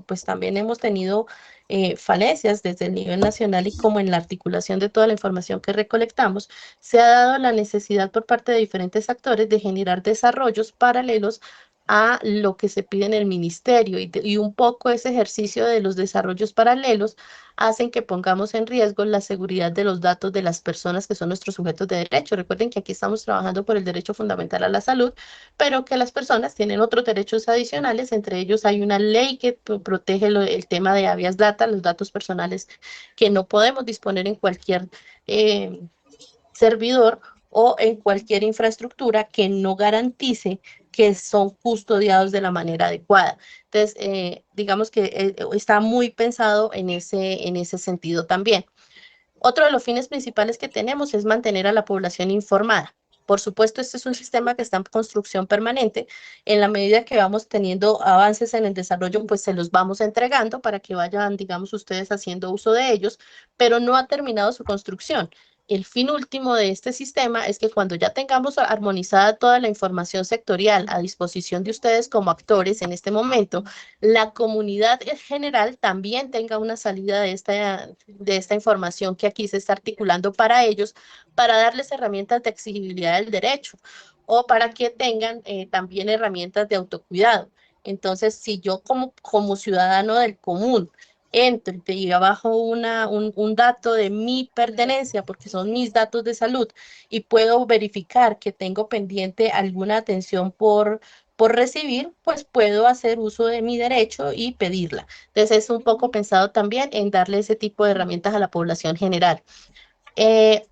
pues también hemos tenido falencias desde el nivel nacional y como en la articulación de toda la información que recolectamos, se ha dado la necesidad por parte de diferentes actores de generar desarrollos paralelos a lo que se pide en el ministerio y un poco ese ejercicio de los desarrollos paralelos hacen que pongamos en riesgo la seguridad de los datos de las personas que son nuestros sujetos de derecho. Recuerden que aquí estamos trabajando por el derecho fundamental a la salud, pero que las personas tienen otros derechos adicionales, entre ellos hay una ley que protege el tema de habeas data, los datos personales que no podemos disponer en cualquier eh, servidor o en cualquier infraestructura que no garantice que son custodiados de la manera adecuada. Entonces, digamos que está muy pensado en ese sentido también. Otro de los fines principales que tenemos es mantener a la población informada. Por supuesto, este es un sistema que está en construcción permanente. En la medida que vamos teniendo avances en el desarrollo, pues se los vamos entregando para que vayan, digamos, ustedes haciendo uso de ellos, pero no ha terminado su construcción. El fin último de este sistema es que cuando ya tengamos armonizada toda la información sectorial a disposición de ustedes como actores en este momento, la comunidad en general también tenga una salida de esta información que aquí se está articulando para ellos, para darles herramientas de exigibilidad del derecho o para que tengan también herramientas de autocuidado. Entonces, si yo como ciudadano del común entro y abajo un dato de mi pertenencia, porque son mis datos de salud, y puedo verificar que tengo pendiente alguna atención por recibir, pues puedo hacer uso de mi derecho y pedirla. Entonces es un poco pensado también en darle ese tipo de herramientas a la población general. Eh,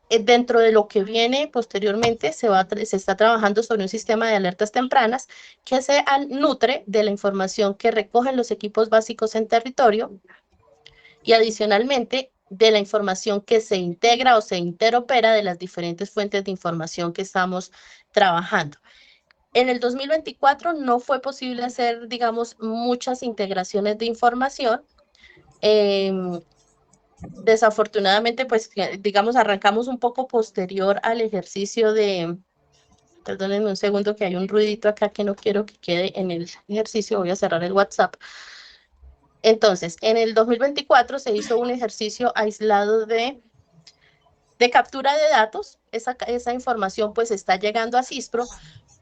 Dentro de lo que viene posteriormente, se está trabajando sobre un sistema de alertas tempranas que se nutre de la información que recogen los equipos básicos en territorio y adicionalmente de la información que se integra o se interopera de las diferentes fuentes de información que estamos trabajando. En el 2024 no fue posible hacer, digamos, muchas integraciones de información. Eh, Desafortunadamente, pues, digamos, arrancamos un poco posterior al ejercicio de, perdónenme un segundo que hay un ruidito acá que no quiero que quede en el ejercicio, voy a cerrar el WhatsApp. Entonces, en el 2024 se hizo un ejercicio aislado de captura de datos, esa información pues está llegando a CISPRO,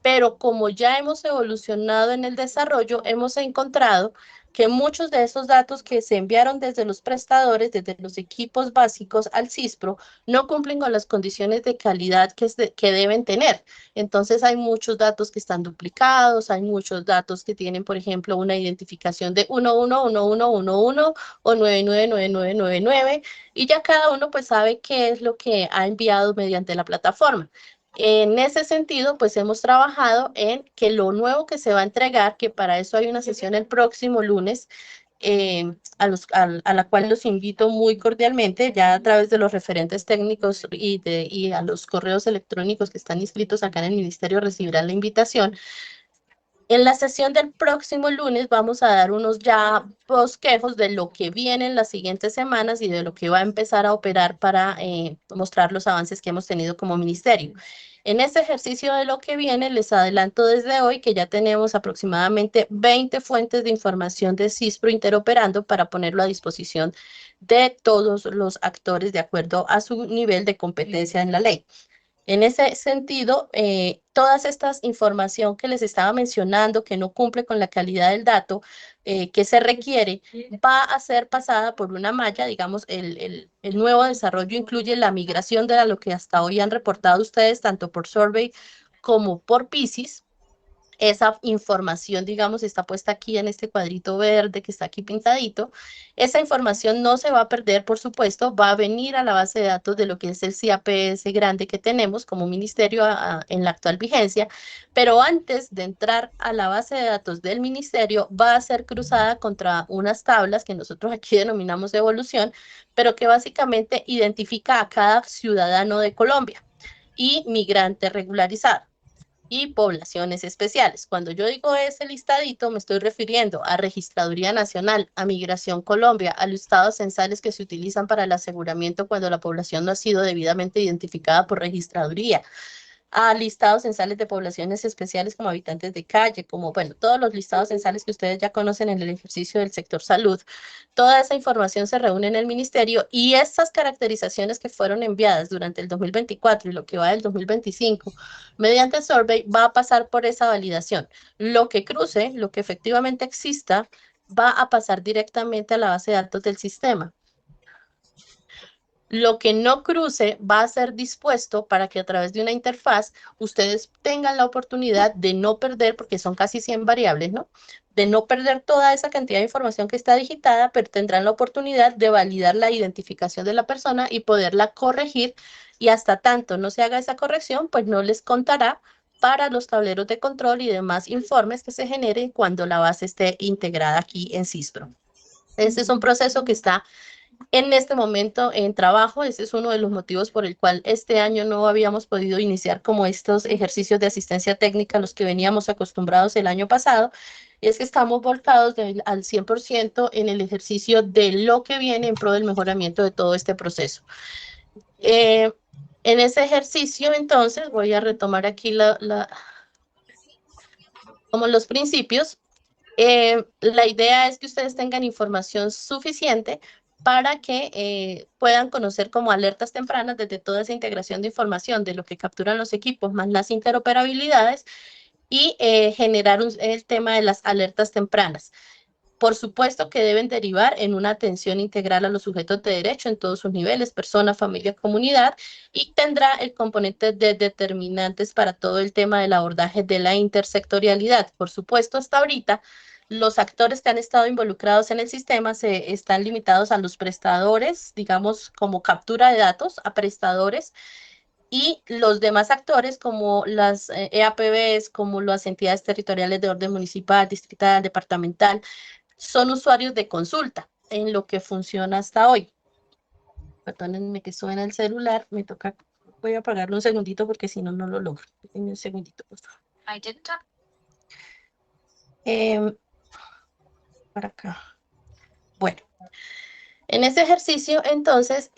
pero como ya hemos evolucionado en el desarrollo, hemos encontrado que muchos de esos datos que se enviaron desde los prestadores, desde los equipos básicos al CISPRO, no cumplen con las condiciones de calidad que deben tener. Entonces hay muchos datos que están duplicados, hay muchos datos que tienen, por ejemplo, una identificación de 111111 o 999999 y ya cada uno pues sabe qué es lo que ha enviado mediante la plataforma. En ese sentido, pues hemos trabajado en que lo nuevo que se va a entregar, que para eso hay una sesión el próximo lunes, a la cual los invito muy cordialmente, ya a través de los referentes técnicos y a los correos electrónicos que están inscritos acá en el ministerio recibirán la invitación. En la sesión del próximo lunes vamos a dar unos ya bosquejos de lo que viene en las siguientes semanas y de lo que va a empezar a operar para mostrar los avances que hemos tenido como ministerio. En este ejercicio de lo que viene, les adelanto desde hoy que ya tenemos aproximadamente 20 fuentes de información de CISPRO interoperando para ponerlo a disposición de todos los actores de acuerdo a su nivel de competencia en la ley. En ese sentido, todas estas información que les estaba mencionando, que no cumple con la calidad del dato que se requiere, va a ser pasada por una malla, digamos, el nuevo desarrollo incluye la migración de lo que hasta hoy han reportado ustedes, tanto por Survey como por PISIS. Esa información, digamos, está puesta aquí en este cuadrito verde que está aquí pintadito. Esa información no se va a perder, por supuesto, va a venir a la base de datos de lo que es el CIAPS grande que tenemos como ministerio en la actual vigencia, pero antes de entrar a la base de datos del ministerio, va a ser cruzada contra unas tablas que nosotros aquí denominamos evolución, pero que básicamente identifica a cada ciudadano de Colombia y migrante regularizado y poblaciones especiales. Cuando yo digo ese listadito, me estoy refiriendo a Registraduría Nacional, a Migración Colombia, a los estados censales que se utilizan para el aseguramiento cuando la población no ha sido debidamente identificada por Registraduría, a listados censales de poblaciones especiales como habitantes de calle, como, bueno, todos los listados censales que ustedes ya conocen en el ejercicio del sector salud. Toda esa información se reúne en el ministerio y estas caracterizaciones que fueron enviadas durante el 2024 y lo que va del 2025, mediante survey, va a pasar por esa validación. Lo que cruce, lo que efectivamente exista, va a pasar directamente a la base de datos del sistema. Lo que no cruce va a ser dispuesto para que a través de una interfaz ustedes tengan la oportunidad de no perder, porque son casi 100 variables, ¿no? De no perder toda esa cantidad de información que está digitada, pero tendrán la oportunidad de validar la identificación de la persona y poderla corregir. Y hasta tanto no se haga esa corrección, pues no les contará para los tableros de control y demás informes que se generen cuando la base esté integrada aquí en SISPRO. Este es un proceso que está en este momento en trabajo. Ese es uno de los motivos por el cual este año no habíamos podido iniciar como estos ejercicios de asistencia técnica a los que veníamos acostumbrados el año pasado. Y es que estamos volcados al 100% en el ejercicio de lo que viene en pro del mejoramiento de todo este proceso. En ese ejercicio, entonces, voy a retomar aquí como los principios. La idea es que ustedes tengan información suficiente para que puedan conocer como alertas tempranas desde toda esa integración de información de lo que capturan los equipos, más las interoperabilidades y generar el tema de las alertas tempranas. Por supuesto que deben derivar en una atención integral a los sujetos de derecho en todos sus niveles, persona, familia, comunidad, y tendrá el componente de determinantes para todo el tema del abordaje de la intersectorialidad. Por supuesto, hasta ahorita, los actores que han estado involucrados en el sistema se están limitados a los prestadores, digamos, como captura de datos, a prestadores, y los demás actores como las EAPBs, como las entidades territoriales de orden municipal, distrital, departamental, son usuarios de consulta en lo que funciona hasta hoy. Perdónenme que suena el celular, me toca, voy a apagarlo un segundito porque si no, no lo logro. Un segundito, por favor. Para acá. Bueno, en este ejercicio, entonces,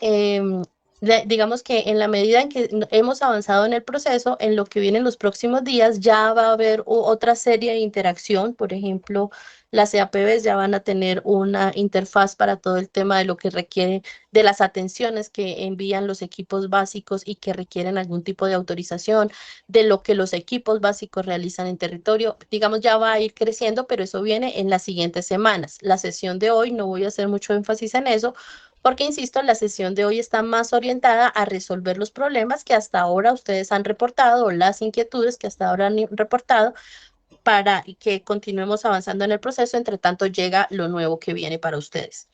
digamos que en la medida en que hemos avanzado en el proceso, en lo que viene en los próximos días, ya va a haber otra serie de interacción. Por ejemplo, las EAPBs ya van a tener una interfaz para todo el tema de lo que requiere de las atenciones que envían los equipos básicos y que requieren algún tipo de autorización, de lo que los equipos básicos realizan en territorio. Digamos, ya va a ir creciendo, pero eso viene en las siguientes semanas. La sesión de hoy, no voy a hacer mucho énfasis en eso, porque, insisto, la sesión de hoy está más orientada a resolver los problemas que hasta ahora ustedes han reportado o las inquietudes que hasta ahora han reportado para que continuemos avanzando en el proceso. Entre tanto, llega lo nuevo que viene para ustedes.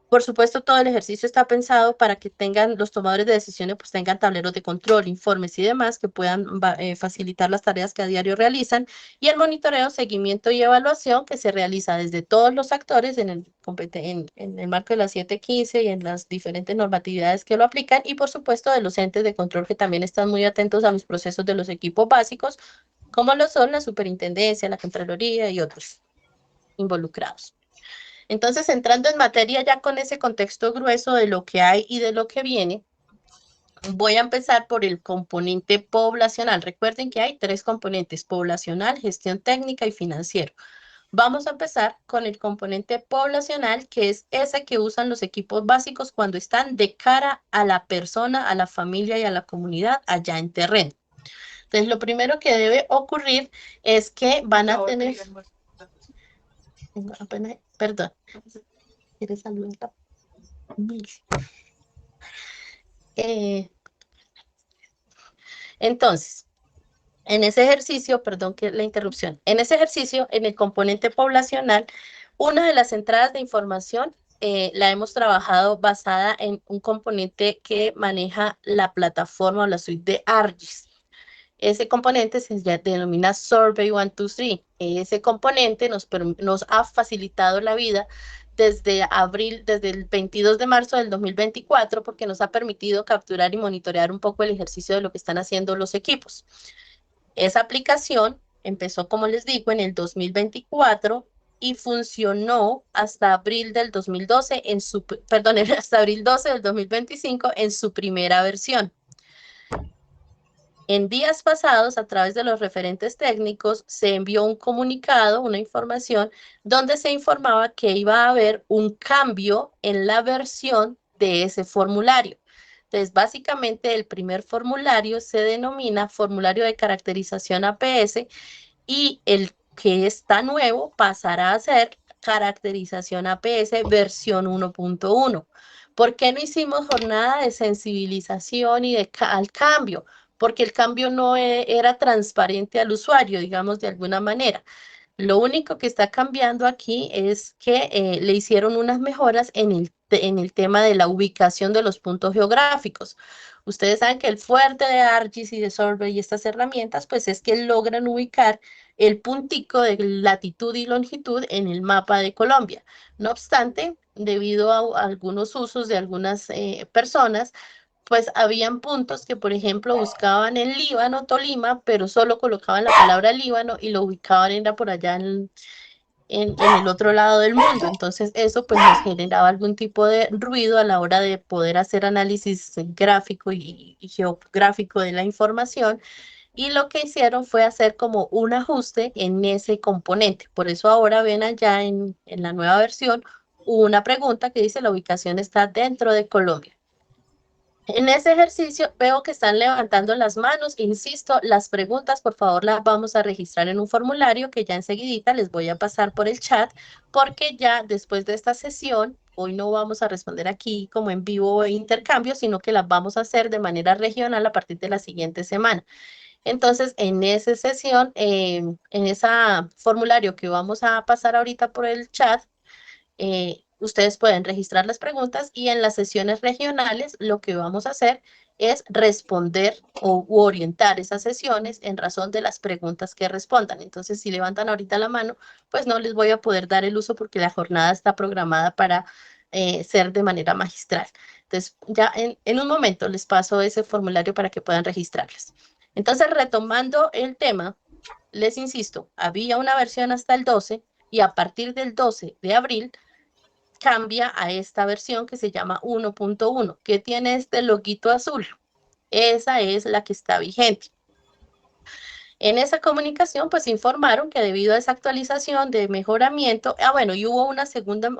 Por supuesto, todo el ejercicio está pensado para que tengan los tomadores de decisiones, pues tengan tableros de control, informes y demás que puedan facilitar las tareas que a diario realizan, y el monitoreo, seguimiento y evaluación que se realiza desde todos los actores en el marco de la 715 y en las diferentes normatividades que lo aplican, y por supuesto de los entes de control que también están muy atentos a los procesos de los equipos básicos, como lo son la superintendencia, la Contraloría y otros involucrados. Entonces, entrando en materia ya con ese contexto grueso de lo que hay y de lo que viene, voy a empezar por el componente poblacional. Recuerden que hay 3 componentes: poblacional, gestión técnica y financiero. Vamos a empezar con el componente poblacional, que es ese que usan los equipos básicos cuando están de cara a la persona, a la familia y a la comunidad allá en terreno. Entonces, lo primero que debe ocurrir es que van a tener... Perdón. ¿Quieres saludar? Entonces, en ese ejercicio, perdón que la interrupción, en ese ejercicio, en el componente poblacional, una de las entradas de información la hemos trabajado basada en un componente que maneja la plataforma o la suite de ARGIS. Ese componente se denomina Survey 123. Ese componente nos ha facilitado la vida desde el 22 de marzo del 2024, porque nos ha permitido capturar y monitorear un poco el ejercicio de lo que están haciendo los equipos. Esa aplicación empezó, como les digo, en el 2024 y funcionó hasta abril del 2012 hasta abril 12 del 2025 en su primera versión. En días pasados, a través de los referentes técnicos, se envió un comunicado, una información, donde se informaba que iba a haber un cambio en la versión de ese formulario. Entonces, básicamente, el primer formulario se denomina formulario de caracterización APS y el que está nuevo pasará a ser caracterización APS versión 1.1. ¿Por qué no hicimos jornada de sensibilización y al cambio? Porque el cambio no era transparente al usuario, digamos de alguna manera. Lo único que está cambiando aquí es que le hicieron unas mejoras en el tema de la ubicación de los puntos geográficos. Ustedes saben que el fuerte de ArcGIS y de Solver y estas herramientas, pues es que logran ubicar el puntico de latitud y longitud en el mapa de Colombia. No obstante, debido a algunos usos de algunas personas, pues habían puntos que, por ejemplo, buscaban en Líbano, Tolima, pero solo colocaban la palabra Líbano y lo ubicaban era por allá en el otro lado del mundo. Entonces eso pues nos generaba algún tipo de ruido a la hora de poder hacer análisis gráfico y geográfico de la información. Y lo que hicieron fue hacer como un ajuste en ese componente. Por eso ahora ven allá en la nueva versión una pregunta que dice la ubicación está dentro de Colombia. En ese ejercicio veo que están levantando las manos. Insisto, las preguntas por favor las vamos a registrar en un formulario que ya enseguidita les voy a pasar por el chat, porque ya después de esta sesión, hoy no vamos a responder aquí como en vivo o intercambio, sino que las vamos a hacer de manera regional a partir de la siguiente semana. Entonces, en esa sesión, en ese formulario que vamos a pasar ahorita por el chat, ustedes pueden registrar las preguntas y en las sesiones regionales lo que vamos a hacer es responder u orientar esas sesiones en razón de las preguntas que respondan. Entonces, si levantan ahorita la mano, pues no les voy a poder dar el uso porque la jornada está programada para ser de manera magistral. Entonces, ya en un momento les paso ese formulario para que puedan registrarlas. Entonces, retomando el tema, les insisto, había una versión hasta el 12 y a partir del 12 de abril cambia a esta versión que se llama 1.1, que tiene este loguito azul. Esa es la que está vigente. En esa comunicación, pues informaron que debido a esa actualización de mejoramiento, bueno, y hubo una segunda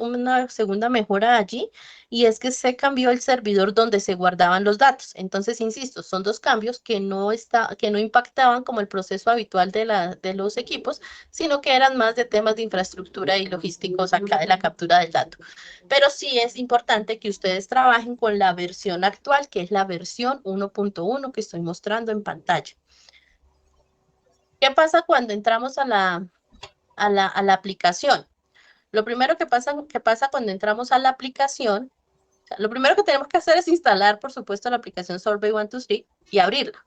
mejora allí, y es que se cambió el servidor donde se guardaban los datos. Entonces, insisto, son dos cambios que no impactaban como el proceso habitual de los equipos, sino que eran más de temas de infraestructura y logísticos acá de la captura del dato. Pero sí es importante que ustedes trabajen con la versión actual, que es la versión 1.1 que estoy mostrando en pantalla. ¿Qué pasa cuando entramos a la aplicación? Lo primero que pasa cuando entramos a la aplicación, o sea, lo primero que tenemos que hacer es instalar, por supuesto, la aplicación Solvay 123 y abrirla.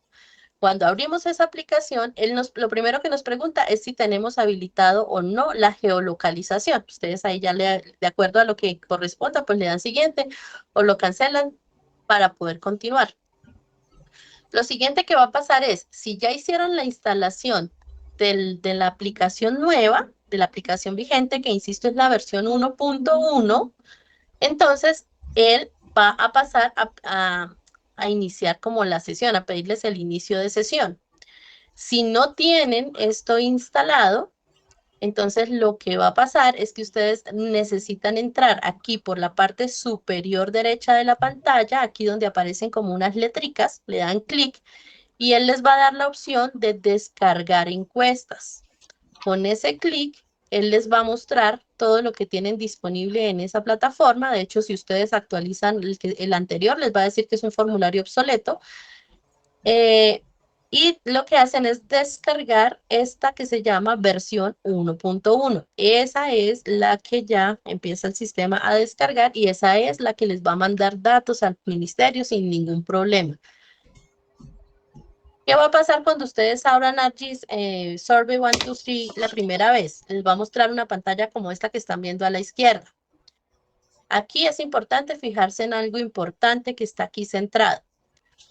Cuando abrimos esa aplicación, lo primero que nos pregunta es si tenemos habilitado o no la geolocalización. Ustedes ahí ya de acuerdo a lo que corresponda, pues le dan siguiente o lo cancelan para poder continuar. Lo siguiente que va a pasar es, si ya hicieron la instalación de la aplicación nueva, de la aplicación vigente, que insisto es la versión 1.1, entonces él va a pasar a iniciar como la sesión, a pedirles el inicio de sesión. Si no tienen esto instalado, entonces lo que va a pasar es que ustedes necesitan entrar aquí por la parte superior derecha de la pantalla, aquí donde aparecen como unas letricas, le dan clic y él les va a dar la opción de descargar encuestas. Con ese clic, él les va a mostrar todo lo que tienen disponible en esa plataforma. De hecho, si ustedes actualizan el anterior, les va a decir que es un formulario obsoleto. Y lo que hacen es descargar esta que se llama versión 1.1. Esa es la que ya empieza el sistema a descargar y esa es la que les va a mandar datos al ministerio sin ningún problema. ¿Qué va a pasar cuando ustedes abran ArcGIS Survey 123 la primera vez? Les va a mostrar una pantalla como esta que están viendo a la izquierda. Aquí es importante fijarse en algo importante que está aquí centrado.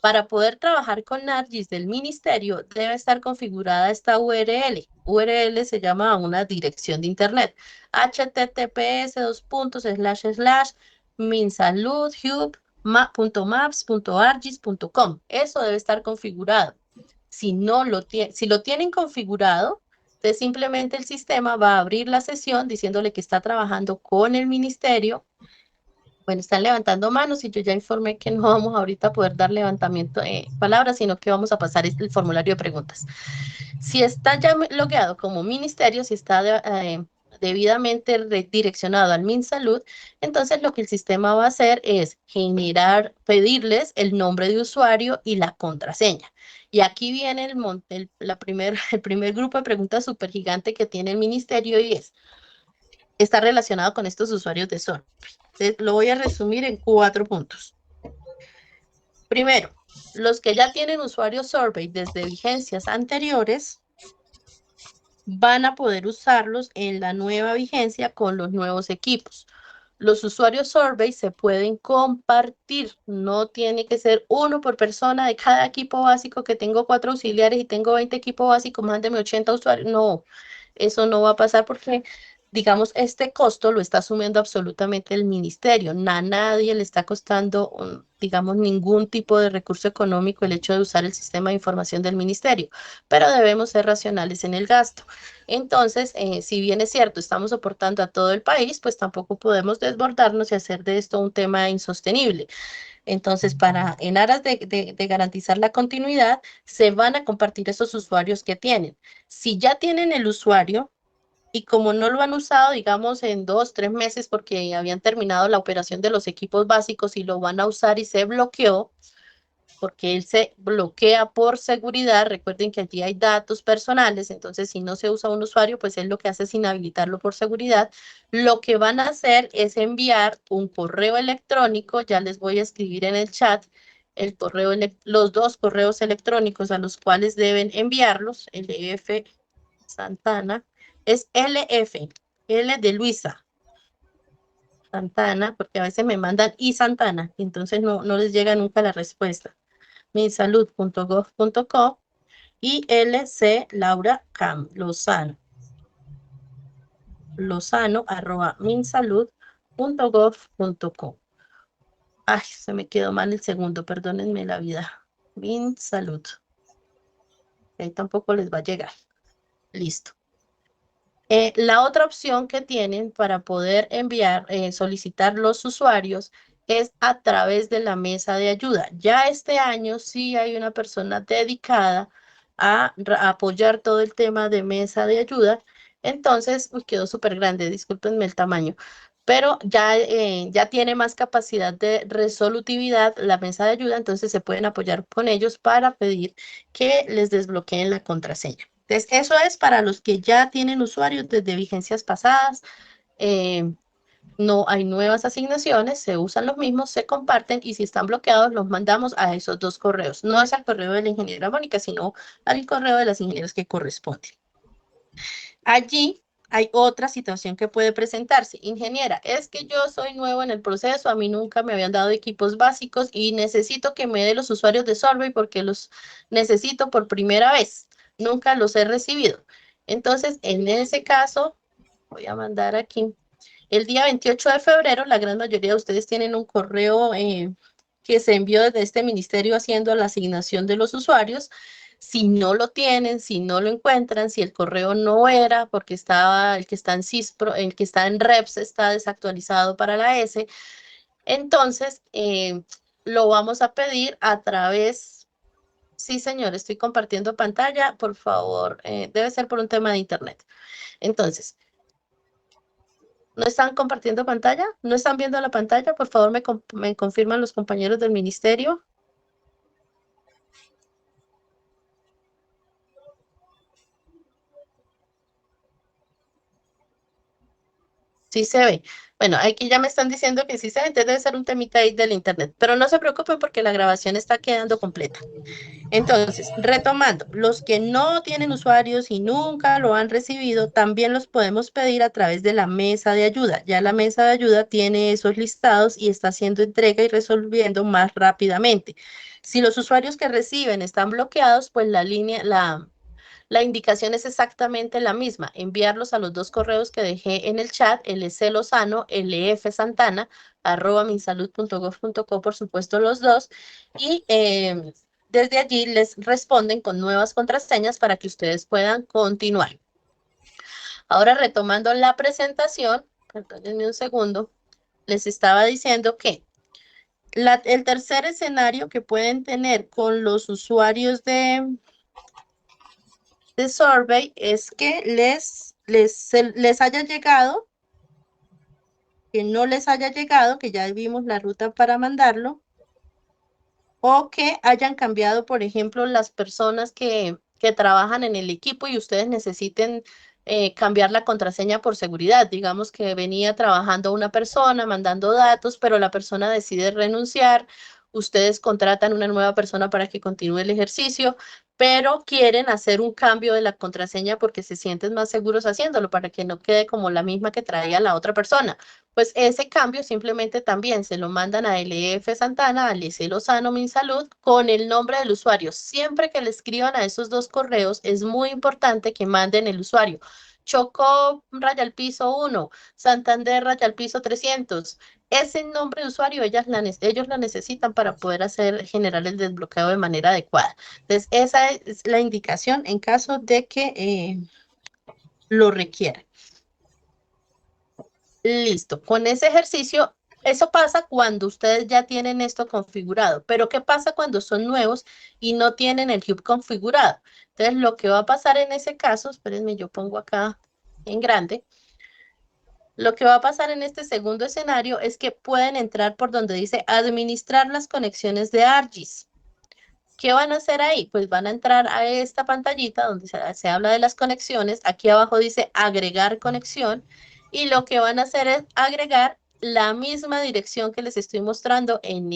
Para poder trabajar con ArcGIS del ministerio debe estar configurada esta URL. URL se llama una dirección de internet. https://minsaludhub.maps.argis.com. Eso debe estar configurado. Si lo tienen configurado, entonces simplemente el sistema va a abrir la sesión diciéndole que está trabajando con el ministerio. Bueno, están levantando manos y yo ya informé que no vamos ahorita a poder dar levantamiento de palabras, sino que vamos a pasar el formulario de preguntas. Si está ya logueado como ministerio, si está debidamente redireccionado al MinSalud, entonces lo que el sistema va a hacer es pedirles el nombre de usuario y la contraseña. Y aquí viene el primer grupo de preguntas súper gigante que tiene el ministerio y está relacionado con estos usuarios de Sol. Lo voy a resumir en 4 puntos. Primero, los que ya tienen usuario Survey desde vigencias anteriores van a poder usarlos en la nueva vigencia con los nuevos equipos. Los usuarios Survey se pueden compartir, no tiene que ser uno por persona de cada equipo básico, que tengo 4 auxiliares y tengo 20 equipos básicos, mándeme 80 usuarios. No, eso no va a pasar porque, digamos, este costo lo está asumiendo absolutamente el ministerio. A nadie le está costando, digamos, ningún tipo de recurso económico el hecho de usar el sistema de información del ministerio, pero debemos ser racionales en el gasto. Entonces, si bien es cierto, estamos soportando a todo el país, pues tampoco podemos desbordarnos y hacer de esto un tema insostenible. Entonces, en aras de garantizar la continuidad, se van a compartir esos usuarios que tienen. Si ya tienen el usuario y como no lo han usado, digamos, en 2, 3 meses porque habían terminado la operación de los equipos básicos y lo van a usar y se bloqueó, porque él se bloquea por seguridad. Recuerden que allí hay datos personales, entonces si no se usa un usuario, pues él lo que hace es inhabilitarlo por seguridad. Lo que van a hacer es enviar un correo electrónico, ya les voy a escribir en el chat los 2 correos electrónicos a los cuales deben enviarlos. LF Santana, es LF, L de Luisa, Santana, porque a veces me mandan y Santana, y entonces no les llega nunca la respuesta. minsalud.gov.co y LC Laura Cam Lozano@minsalud.gov.co. Ay, se me quedó mal el segundo, perdónenme la vida. Minsalud. Ahí tampoco les va a llegar. Listo. La otra opción que tienen para poder solicitar los usuarios es a través de la mesa de ayuda. Ya este año sí hay una persona dedicada a apoyar todo el tema de mesa de ayuda. Entonces, quedó súper grande, discúlpenme el tamaño, pero ya tiene más capacidad de resolutividad la mesa de ayuda, entonces se pueden apoyar con ellos para pedir que les desbloqueen la contraseña. Entonces, eso es para los que ya tienen usuarios desde vigencias pasadas. eh, no hay nuevas asignaciones, se usan los mismos, se comparten y si están bloqueados los mandamos a esos 2 correos. No es al correo de la ingeniera Mónica, sino al correo de las ingenieras que corresponden. Allí hay otra situación que puede presentarse. Ingeniera, es que yo soy nuevo en el proceso, a mí nunca me habían dado equipos básicos y necesito que me dé los usuarios de Survey porque los necesito por primera vez. Nunca los he recibido. Entonces, en ese caso, voy a mandar aquí. El día 28 de febrero, la gran mayoría de ustedes tienen un correo que se envió desde este ministerio haciendo la asignación de los usuarios. Si no lo tienen, si no lo encuentran, si el correo no era porque el que está en CISPRO, el que está en REPS está desactualizado para la S, entonces lo vamos a pedir a través. Sí, señor, estoy compartiendo pantalla, por favor, debe ser por un tema de internet. Entonces, ¿no están compartiendo pantalla? ¿No están viendo la pantalla? Por favor, me confirman los compañeros del ministerio. Sí se ve. Bueno, aquí ya me están diciendo que sí se ve, entonces debe ser un temita ahí del internet. Pero no se preocupen porque la grabación está quedando completa. Entonces, retomando, los que no tienen usuarios y nunca lo han recibido, también los podemos pedir a través de la mesa de ayuda. Ya la mesa de ayuda tiene esos listados y está haciendo entrega y resolviendo más rápidamente. Si los usuarios que reciben están bloqueados, pues la indicación es exactamente la misma, enviarlos a los 2 correos que dejé en el chat, lclozano, lfsantana, @minsalud.gov.co, por supuesto los dos, y desde allí les responden con nuevas contraseñas para que ustedes puedan continuar. Ahora retomando la presentación, perdónenme un segundo, les estaba diciendo que el tercer escenario que pueden tener con los usuarios de Survey es que les haya llegado, que no les haya llegado, que ya vimos la ruta para mandarlo, o que hayan cambiado, por ejemplo, las personas que trabajan en el equipo y ustedes necesiten cambiar la contraseña por seguridad. Digamos que venía trabajando una persona, mandando datos, pero la persona decide renunciar. Ustedes contratan una nueva persona para que continúe el ejercicio, pero quieren hacer un cambio de la contraseña porque se sienten más seguros haciéndolo, para que no quede como la misma que traía la otra persona. Pues ese cambio simplemente también se lo mandan a LF Santana, a Lice Lozano Minsalud, con el nombre del usuario. Siempre que le escriban a esos dos correos, es muy importante que manden el usuario. Chocó raya al piso 1, Santander raya al piso 300. Ese nombre de usuario ellos la necesitan para poder generar el desbloqueo de manera adecuada. Entonces, esa es la indicación en caso de que lo requieran. Listo, con ese ejercicio, eso pasa cuando ustedes ya tienen esto configurado, pero ¿qué pasa cuando son nuevos y no tienen el Hub configurado? Entonces, lo que va a pasar en ese caso, espérenme, yo pongo acá en grande, lo que va a pasar en este segundo escenario es que pueden entrar por donde dice administrar las conexiones de ArcGIS. ¿Qué van a hacer ahí? Pues van a entrar a esta pantallita donde se habla de las conexiones. Aquí abajo dice agregar conexión y lo que van a hacer es agregar la misma dirección que les estoy mostrando en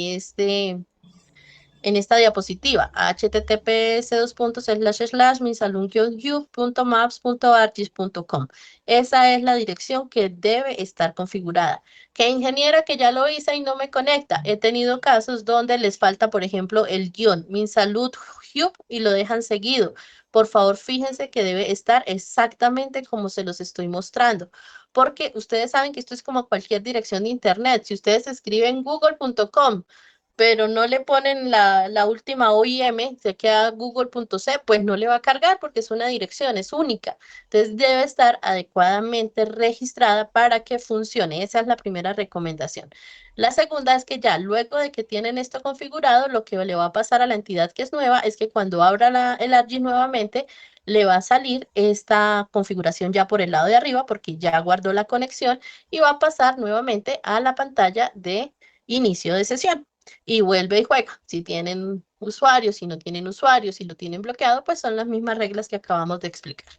esta diapositiva, https://minsalun-maps.argis.com. Esa es la dirección que debe estar configurada. Que ingeniera que ya lo hice y no me conecta. He tenido casos donde les falta, por ejemplo, el guión Minsalud Hub y lo dejan seguido. Por favor, fíjense que debe estar exactamente como se los estoy mostrando. Porque ustedes saben que esto es como cualquier dirección de internet. Si ustedes escriben google.com, pero no le ponen la última OIM, se queda google.c, pues no le va a cargar porque es una dirección, es única. Entonces debe estar adecuadamente registrada para que funcione. Esa es la primera recomendación. La segunda es que ya luego de que tienen esto configurado, lo que le va a pasar a la entidad que es nueva es que cuando abra el ArcGIS nuevamente, le va a salir esta configuración ya por el lado de arriba porque ya guardó la conexión y va a pasar nuevamente a la pantalla de inicio de sesión y vuelve y juega. Si tienen usuarios, si no tienen usuarios, si lo tienen bloqueado, pues son las mismas reglas que acabamos de explicar.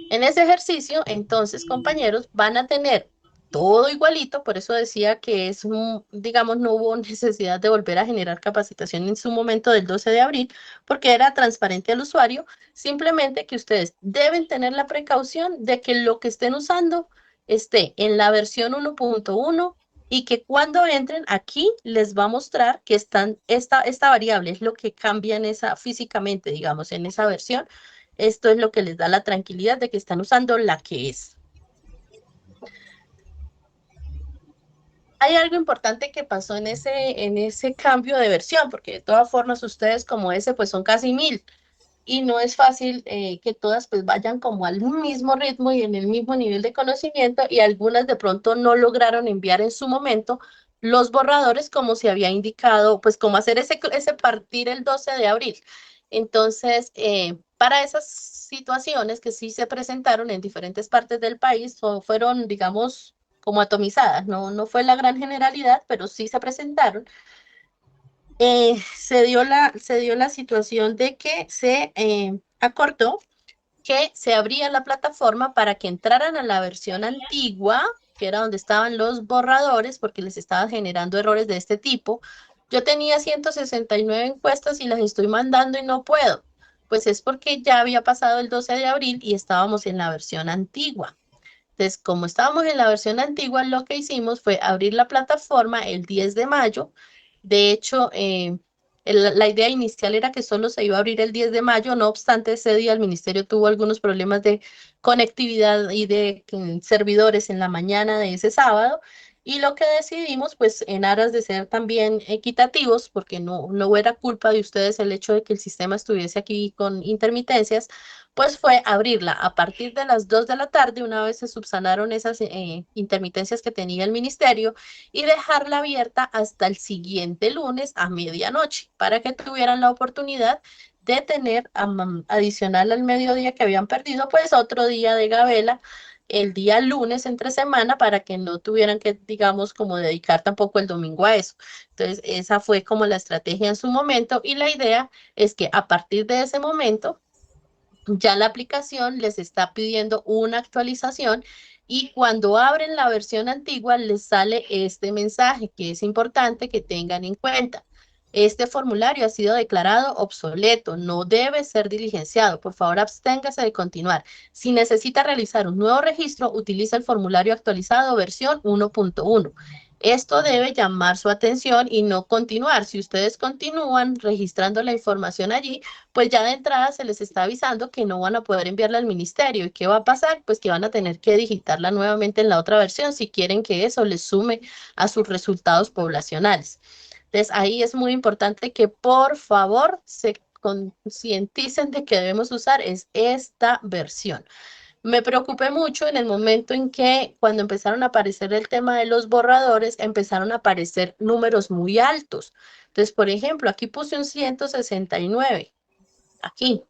En ese ejercicio, entonces, compañeros, van a tener todo igualito, por eso decía que digamos, no hubo necesidad de volver a generar capacitación en su momento del 12 de abril, porque era transparente al usuario, simplemente que ustedes deben tener la precaución de que lo que estén usando esté en la versión 1.1 y que cuando entren aquí les va a mostrar que esta variable es lo que cambia en físicamente, digamos, en esa versión. Esto es lo que les da la tranquilidad de que están usando la que es. Hay algo importante que pasó en ese cambio de versión, porque de todas formas ustedes como ese pues son casi 1000 y no es fácil que todas pues vayan como al mismo ritmo y en el mismo nivel de conocimiento y algunas de pronto no lograron enviar en su momento los borradores como se había indicado, pues como hacer ese partir el 12 de abril. Entonces, para esas situaciones que sí se presentaron en diferentes partes del país, fueron, digamos, como atomizadas, no fue la gran generalidad, pero sí se presentaron. Se dio la situación de que se acordó que se abría la plataforma para que entraran a la versión antigua, que era donde estaban los borradores, porque les estaban generando errores de este tipo. Yo tenía 169 encuestas y las estoy mandando y no puedo. Pues es porque ya había pasado el 12 de abril y estábamos en la versión antigua. Entonces, como estábamos en la versión antigua, lo que hicimos fue abrir la plataforma el 10 de mayo. De hecho, la idea inicial era que solo se iba a abrir el 10 de mayo, no obstante, ese día el ministerio tuvo algunos problemas de conectividad y de servidores en la mañana de ese sábado, Y lo que decidimos, pues en aras de ser también equitativos, porque no era culpa de ustedes el hecho de que el sistema estuviese aquí con intermitencias, pues fue abrirla a partir de las 2 de la tarde, una vez se subsanaron esas intermitencias que tenía el ministerio, y dejarla abierta hasta el siguiente lunes a medianoche, para que tuvieran la oportunidad de tener adicional al mediodía que habían perdido, pues otro día de gabela el día lunes entre semana para que no tuvieran que, digamos, como dedicar tampoco el domingo a eso. Entonces, esa fue como la estrategia en su momento y la idea es que a partir de ese momento ya la aplicación les está pidiendo una actualización y cuando abren la versión antigua les sale este mensaje que es importante que tengan en cuenta. Este formulario ha sido declarado obsoleto, no debe ser diligenciado. Por favor, absténgase de continuar. Si necesita realizar un nuevo registro, utiliza el formulario actualizado versión 1.1. Esto debe llamar su atención y no continuar. Si ustedes continúan registrando la información allí, pues ya de entrada se les está avisando que no van a poder enviarla al ministerio. ¿Y qué va a pasar? Pues que van a tener que digitarla nuevamente en la otra versión si quieren que eso les sume a sus resultados poblacionales. Entonces, ahí es muy importante que por favor se concienticen de que debemos usar es esta versión. Me preocupé mucho en el momento en que cuando empezaron a aparecer el tema de los borradores, empezaron a aparecer números muy altos. Entonces, por ejemplo, aquí puse un 169, aquí,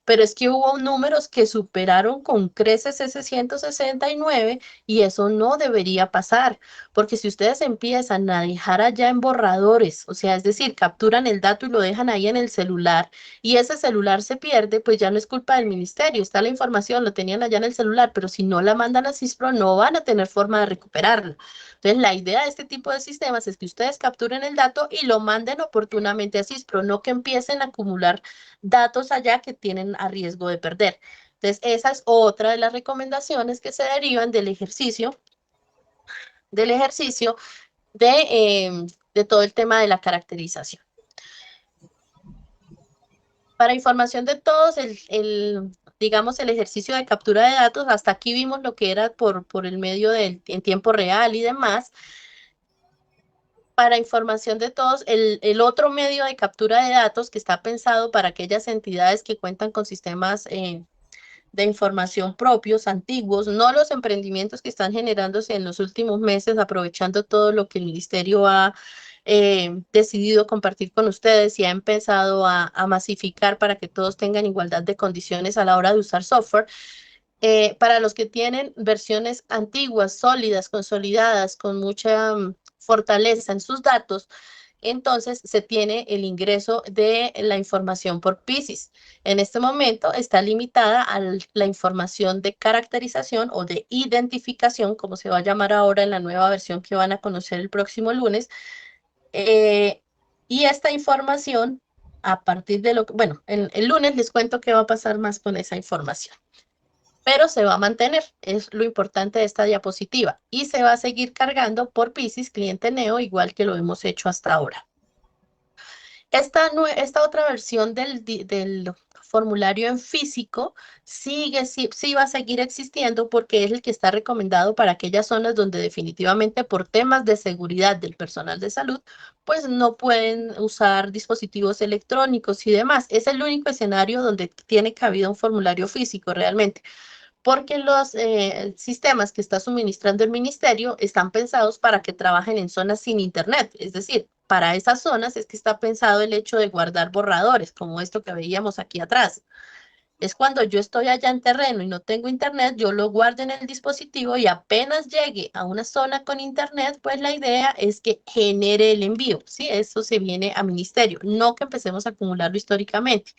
pero es que hubo números que superaron con creces ese 169 y eso no debería pasar, porque si ustedes empiezan a dejar allá en borradores, o sea, es decir, capturan el dato y lo dejan ahí en el celular y ese celular se pierde, pues ya no es culpa del ministerio, está la información, lo tenían allá en el celular, pero si no la mandan a CISPRO no van a tener forma de recuperarlo. Entonces, la idea de este tipo de sistemas es que ustedes capturen el dato y lo manden oportunamente a CISPRO, no que empiecen a acumular datos allá que tienen a riesgo de perder. Entonces, esa es otra de las recomendaciones que se derivan del ejercicio de todo el tema de la caracterización. Para información de todos, digamos, el ejercicio de captura de datos, hasta aquí vimos lo que era por el medio en tiempo real y demás. Para información de todos, el otro medio de captura de datos que está pensado para aquellas entidades que cuentan con sistemas de información propios, antiguos, no los emprendimientos que están generándose en los últimos meses, aprovechando todo lo que el ministerio ha decidido compartir con ustedes y ha empezado a masificar para que todos tengan igualdad de condiciones a la hora de usar software. Para los que tienen versiones antiguas, sólidas, consolidadas, con mucha fortaleza en sus datos, entonces se tiene el ingreso de la información por PISIS. En este momento está limitada a la información de caracterización o de identificación, como se va a llamar ahora en la nueva versión que van a conocer el próximo lunes. Eh, y esta información, a partir de lo que, bueno, el lunes les cuento qué va a pasar más con esa información, pero se va a mantener, es lo importante de esta diapositiva, y se va a seguir cargando por PISIS cliente Neo, igual que lo hemos hecho hasta ahora. Esta otra versión del formulario en físico sí va a seguir existiendo porque es el que está recomendado para aquellas zonas donde definitivamente por temas de seguridad del personal de salud, pues no pueden usar dispositivos electrónicos y demás. Es el único escenario donde tiene cabida un formulario físico realmente, porque los sistemas que está suministrando el ministerio están pensados para que trabajen en zonas sin internet, es decir, para esas zonas es que está pensado el hecho de guardar borradores, como esto que veíamos aquí atrás. Es cuando yo estoy allá en terreno y no tengo internet, yo lo guardo en el dispositivo y apenas llegue a una zona con internet, pues la idea es que genere el envío, ¿sí? Eso se viene a ministerio, no que empecemos a acumularlo históricamente.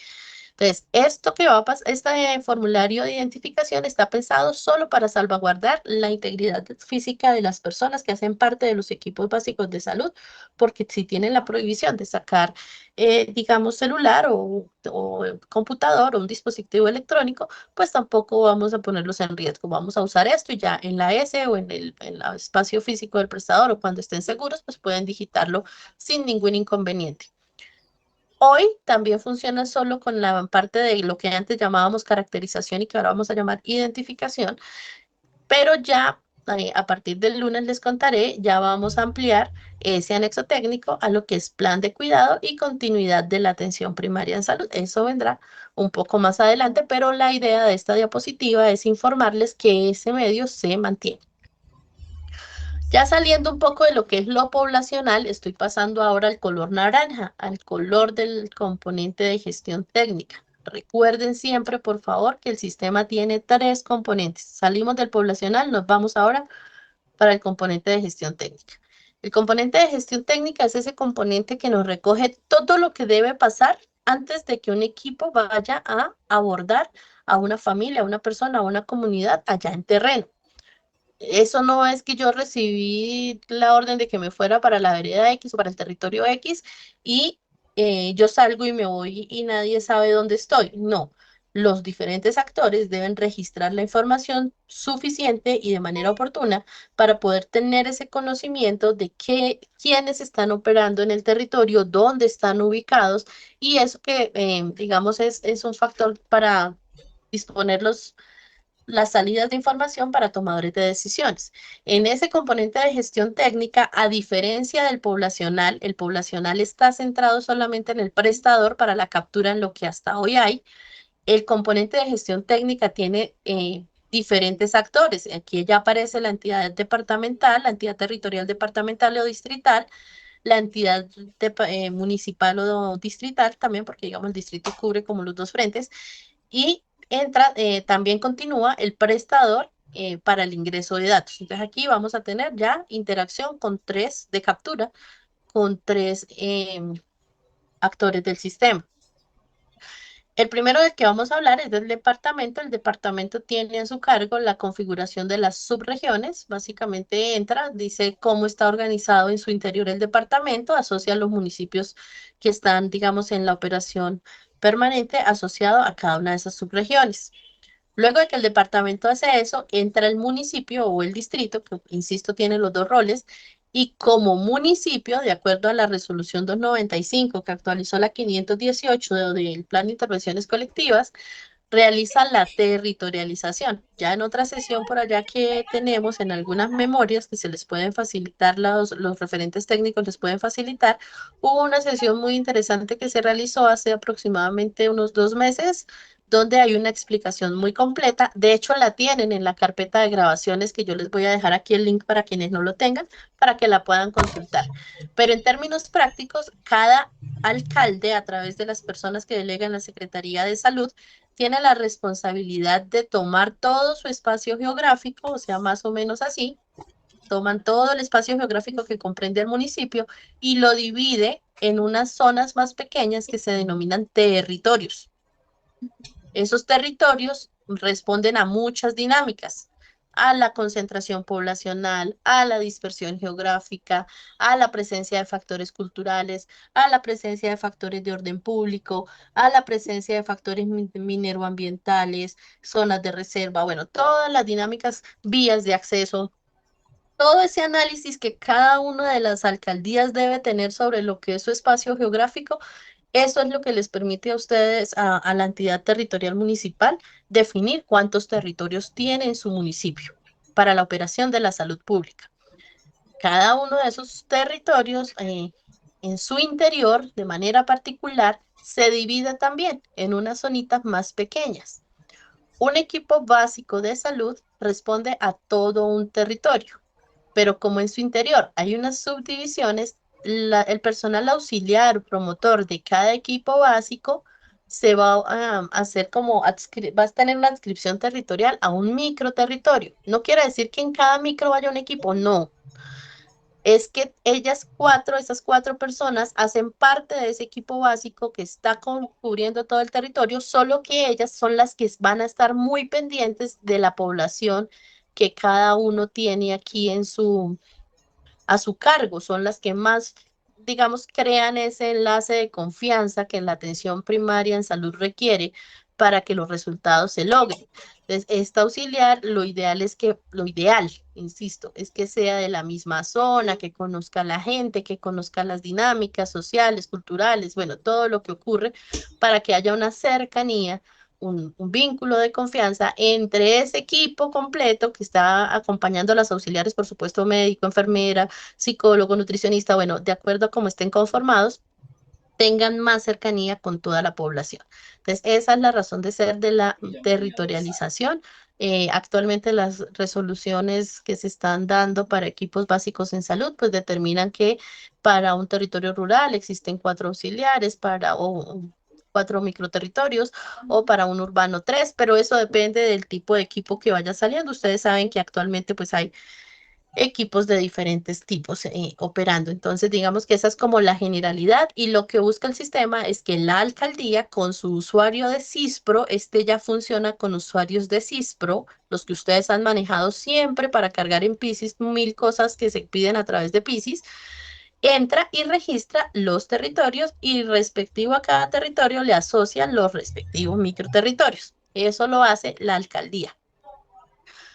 Entonces, esto que va a pasar, este formulario de identificación está pensado solo para salvaguardar la integridad física de las personas que hacen parte de los equipos básicos de salud, porque si tienen la prohibición de sacar, digamos, celular o computador o un dispositivo electrónico, pues tampoco vamos a ponerlos en riesgo. Vamos a usar esto y ya en la S o en el espacio físico del prestador o cuando estén seguros, pues pueden digitarlo sin ningún inconveniente. Hoy también funciona solo con la parte de lo que antes llamábamos caracterización y que ahora vamos a llamar identificación, pero ya a partir del lunes les contaré, ya vamos a ampliar ese anexo técnico a lo que es plan de cuidado y continuidad de la atención primaria en salud. Eso vendrá un poco más adelante, pero la idea de esta diapositiva es informarles que ese medio se mantiene. Ya saliendo un poco de lo que es lo poblacional, estoy pasando ahora al color naranja, al color del componente de gestión técnica. Recuerden siempre, por favor, que el sistema tiene 3 componentes. Salimos del poblacional, nos vamos ahora para el componente de gestión técnica. El componente de gestión técnica es ese componente que nos recoge todo lo que debe pasar antes de que un equipo vaya a abordar a una familia, a una persona, a una comunidad allá en terreno. Eso no es que yo recibí la orden de que me fuera para la vereda X o para el territorio X y yo salgo y me voy y nadie sabe dónde estoy. No, los diferentes actores deben registrar la información suficiente y de manera oportuna para poder tener ese conocimiento de quiénes están operando en el territorio, dónde están ubicados y eso que, digamos, es un factor para disponer las salidas de información para tomadores de decisiones. En ese componente de gestión técnica, a diferencia del poblacional, el poblacional está centrado solamente en el prestador para la captura en lo que hasta hoy hay. El componente de gestión técnica tiene diferentes actores. Aquí ya aparece la entidad departamental, la entidad territorial departamental o distrital, la entidad municipal o distrital también, porque digamos el distrito cubre como los dos frentes, y entra, también continúa el prestador para el ingreso de datos. Entonces aquí vamos a tener ya interacción con 3 de captura, con 3 actores del sistema. El primero del que vamos a hablar es del departamento. El departamento tiene a su cargo la configuración de las subregiones. Básicamente entra, dice cómo está organizado en su interior el departamento, asocia a los municipios que están, digamos, en la operación permanente asociado a cada una de esas subregiones. Luego de que el departamento hace eso, entra el municipio o el distrito, que insisto, tiene los dos roles, y como municipio, de acuerdo a la resolución 295 que actualizó la 518 del Plan de Intervenciones Colectivas, realiza la territorialización. Ya en otra sesión por allá que tenemos en algunas memorias que se les pueden facilitar, los referentes técnicos les pueden facilitar, hubo una sesión muy interesante que se realizó hace aproximadamente unos 2 meses, donde hay una explicación muy completa. De hecho, la tienen en la carpeta de grabaciones que yo les voy a dejar aquí el link para quienes no lo tengan, para que la puedan consultar. Pero en términos prácticos, cada alcalde, a través de las personas que delegan la Secretaría de Salud, tiene la responsabilidad de tomar todo su espacio geográfico, o sea, más o menos así, toman todo el espacio geográfico que comprende el municipio y lo divide en unas zonas más pequeñas que se denominan territorios. Esos territorios responden a muchas dinámicas, a la concentración poblacional, a la dispersión geográfica, a la presencia de factores culturales, a la presencia de factores de orden público, a la presencia de factores mineroambientales, zonas de reserva, bueno, todas las dinámicas, vías de acceso, todo ese análisis que cada una de las alcaldías debe tener sobre lo que es su espacio geográfico, eso es lo que les permite a ustedes, a la entidad territorial municipal, definir cuántos territorios tiene en su municipio para la operación de la salud pública. Cada uno de esos territorios, en su interior, de manera particular, se divide también en unas zonitas más pequeñas. Un equipo básico de salud responde a todo un territorio, pero como en su interior hay unas subdivisiones, el personal auxiliar, promotor de cada equipo básico se va a hacer como, va a tener una adscripción territorial a un micro territorio. No quiere decir que en cada micro vaya un equipo, no. Es que esas 4 personas hacen parte de ese equipo básico que está cubriendo todo el territorio, solo que ellas son las que van a estar muy pendientes de la población que cada uno tiene aquí a su cargo, son las que más, digamos, crean ese enlace de confianza que la atención primaria en salud requiere para que los resultados se logren. Entonces, esta auxiliar, lo ideal, insisto, es que sea de la misma zona, que conozca a la gente, que conozca las dinámicas sociales, culturales, bueno, todo lo que ocurre para que haya una cercanía un vínculo de confianza entre ese equipo completo que está acompañando a las auxiliares, por supuesto, médico, enfermera, psicólogo, nutricionista, bueno, de acuerdo a cómo estén conformados, tengan más cercanía con toda la población. Entonces, esa es la razón de ser de la territorialización. Actualmente las resoluciones que se están dando para equipos básicos en salud, pues determinan que para un territorio rural existen 4 auxiliares, o 4 microterritorios, o para un urbano 3, pero eso depende del tipo de equipo que vaya saliendo. Ustedes saben que actualmente pues hay equipos de diferentes tipos operando. Entonces, digamos que esa es como la generalidad y lo que busca el sistema es que la alcaldía con su usuario de CISPRO, este ya funciona con usuarios de CISPRO, los que ustedes han manejado siempre para cargar en Piscis 1000 cosas que se piden a través de Piscis, entra y registra los territorios y respectivo a cada territorio le asocian los respectivos microterritorios. Eso lo hace la alcaldía.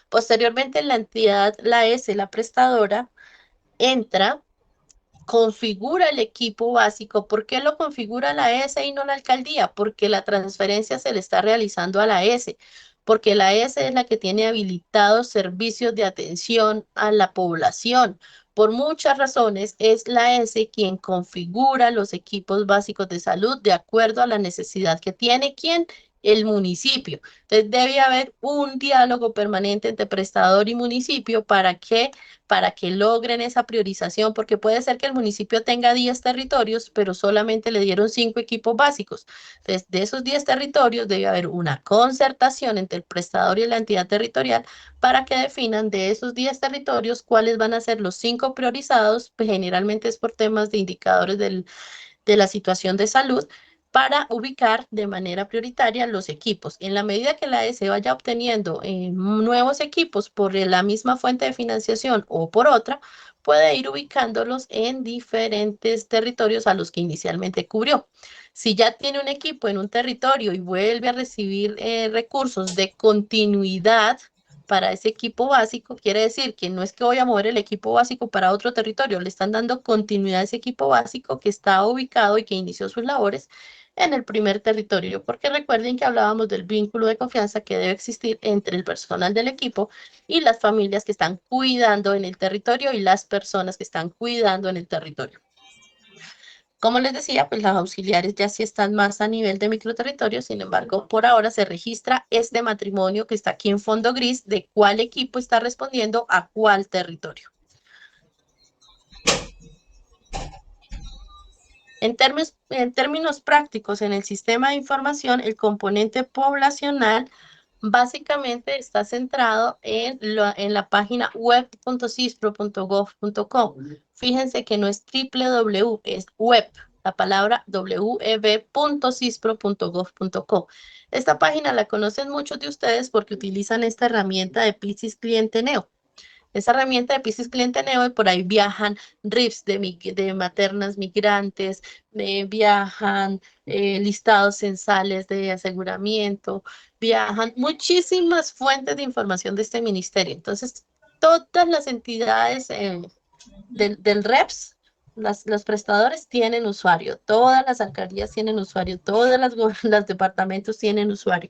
Posteriormente, la entidad, la S, la prestadora, entra, configura el equipo básico. ¿Por qué lo configura la S y no la alcaldía? Porque la transferencia se le está realizando a la S, porque la S es la que tiene habilitados servicios de atención a la población. Por muchas razones, es la S quien configura los equipos básicos de salud de acuerdo a la necesidad que tiene. ¿Quién? El municipio. Entonces, debe haber un diálogo permanente entre prestador y municipio para que logren esa priorización, porque puede ser que el municipio tenga 10 territorios, pero solamente le dieron 5 equipos básicos. Entonces, de esos 10 territorios debe haber una concertación entre el prestador y la entidad territorial para que definan de esos 10 territorios cuáles van a ser los 5 priorizados, pues generalmente es por temas de indicadores de la situación de salud, para ubicar de manera prioritaria los equipos. En la medida que la S vaya obteniendo nuevos equipos por la misma fuente de financiación o por otra, puede ir ubicándolos en diferentes territorios a los que inicialmente cubrió. Si ya tiene un equipo en un territorio y vuelve a recibir recursos de continuidad para ese equipo básico, quiere decir que no es que voy a mover el equipo básico para otro territorio, le están dando continuidad a ese equipo básico que está ubicado y que inició sus labores en el primer territorio, porque recuerden que hablábamos del vínculo de confianza que debe existir entre el personal del equipo y las familias que están cuidando en el territorio y las personas que están cuidando en el territorio. Como les decía, pues las auxiliares ya sí están más a nivel de microterritorio, sin embargo, por ahora se registra este matrimonio que está aquí en fondo gris de cuál equipo está respondiendo a cuál territorio. En términos prácticos, en el sistema de información, el componente poblacional básicamente está centrado en la página web.cispro.gov.co. Fíjense que no es www, es web, la palabra web.cispro.gov.co. Esta página la conocen muchos de ustedes porque utilizan esta herramienta de Piscis Cliente Neo. Esa herramienta de Piscis Cliente Neo, y por ahí viajan RIFs de maternas migrantes, viajan listados censales de aseguramiento, viajan muchísimas fuentes de información de este ministerio. Entonces, todas las entidades del REPS, los prestadores tienen usuario, todas las alcaldías tienen usuario, todas los departamentos tienen usuario.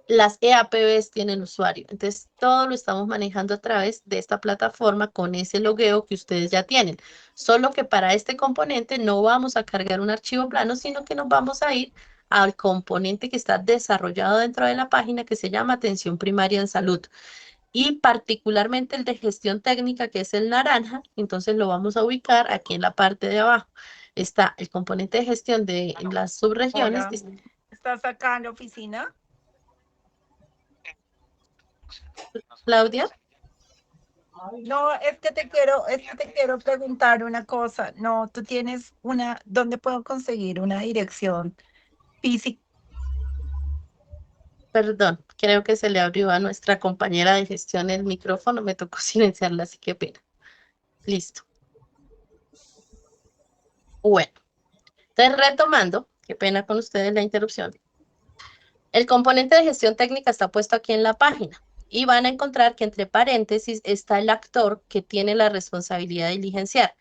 Las EAPBs tienen usuario. Entonces, todo lo estamos manejando a través de esta plataforma con ese logueo que ustedes ya tienen. Solo que para este componente no vamos a cargar un archivo plano, sino que nos vamos a ir al componente que está desarrollado dentro de la página que se llama Atención Primaria en Salud. Y particularmente el de gestión técnica, que es el naranja, entonces lo vamos a ubicar aquí en la parte de abajo. Está el componente de gestión de las subregiones. Hola, ¿estás acá en la oficina? Claudia. No, es que te quiero preguntar una cosa. No, tú tienes ¿dónde puedo conseguir una dirección física? Perdón, creo que se le abrió a nuestra compañera de gestión el micrófono, me tocó silenciarla, así que pena. Listo. Bueno, entonces retomando, qué pena con ustedes la interrupción. El componente de gestión técnica está puesto aquí en la página y van a encontrar que entre paréntesis está el actor que tiene la responsabilidad de diligenciar.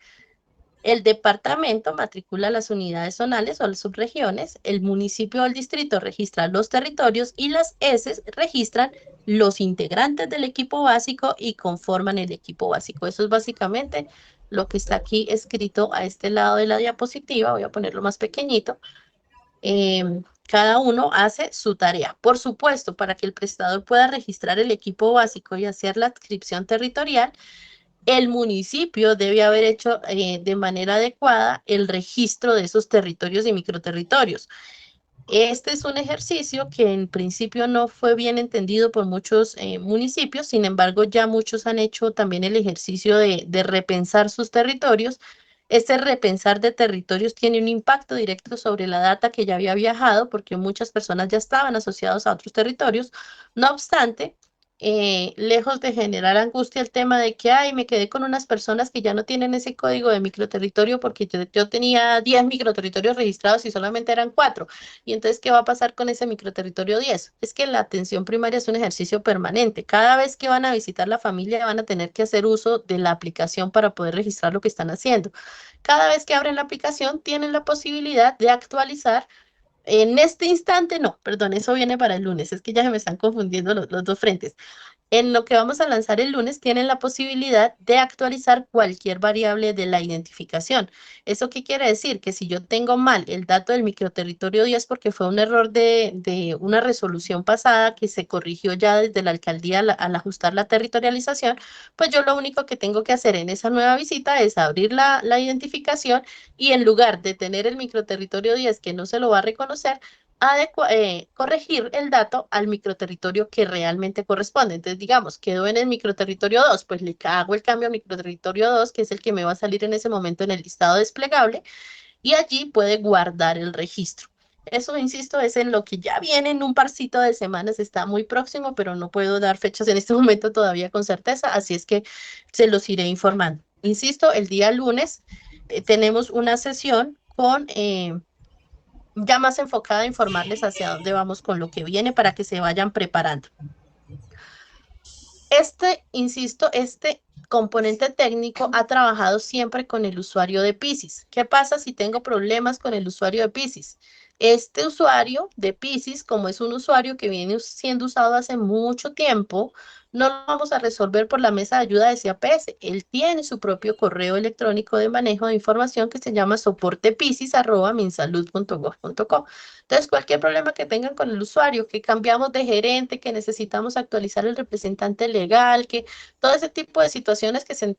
El departamento matricula las unidades zonales o las subregiones, el municipio o el distrito registra los territorios y las S registran los integrantes del equipo básico y conforman el equipo básico. Eso es básicamente lo que está aquí escrito a este lado de la diapositiva. Voy a ponerlo más pequeñito. Cada uno hace su tarea. Por supuesto, para que el prestador pueda registrar el equipo básico y hacer la adscripción territorial, el municipio debe haber hecho de manera adecuada el registro de esos territorios y microterritorios. Este es un ejercicio que en principio no fue bien entendido por muchos municipios, sin embargo ya muchos han hecho también el ejercicio de repensar sus territorios. Este repensar de territorios tiene un impacto directo sobre la data que ya había viajado, porque muchas personas ya estaban asociados a otros territorios. No obstante, lejos de generar angustia el tema de que, ay, me quedé con unas personas que ya no tienen ese código de microterritorio porque yo tenía 10 microterritorios registrados y solamente eran 4. Y entonces, ¿qué va a pasar con ese microterritorio 10? Es que la atención primaria es un ejercicio permanente. Cada vez que van a visitar la familia van a tener que hacer uso de la aplicación para poder registrar lo que están haciendo. Cada vez que abren la aplicación tienen la posibilidad de actualizar. En este instante, no, perdón, eso viene para el lunes, es que ya se me están confundiendo los dos frentes. En lo que vamos a lanzar el lunes tienen la posibilidad de actualizar cualquier variable de la identificación. ¿Eso qué quiere decir? Que si yo tengo mal el dato del microterritorio 10 porque fue un error de una resolución pasada que se corrigió ya desde la alcaldía al ajustar la territorialización, pues yo lo único que tengo que hacer en esa nueva visita es abrir la identificación y en lugar de tener el microterritorio 10 que no se lo va a reconocer, corregir el dato al microterritorio que realmente corresponde. Entonces, digamos, quedó en el microterritorio 2, pues le hago el cambio a microterritorio 2, que es el que me va a salir en ese momento en el listado desplegable, y allí puede guardar el registro. Eso, insisto, es en lo que ya viene en un parcito de semanas, está muy próximo, pero no puedo dar fechas en este momento todavía con certeza, así es que se los iré informando. Insisto, el día lunes tenemos una sesión con ya más enfocada a informarles hacia dónde vamos con lo que viene para que se vayan preparando. Insisto, este componente técnico ha trabajado siempre con el usuario de Piscis. ¿Qué pasa si tengo problemas con el usuario de Piscis? Este usuario de Piscis, como es un usuario que viene siendo usado hace mucho tiempo, no lo vamos a resolver por la mesa de ayuda de CAPS. Él tiene su propio correo electrónico de manejo de información que se llama soportepiscis@minsalud.gov.co. Entonces, cualquier problema que tengan con el usuario, que cambiamos de gerente, que necesitamos actualizar el representante legal, que todo ese tipo de situaciones que se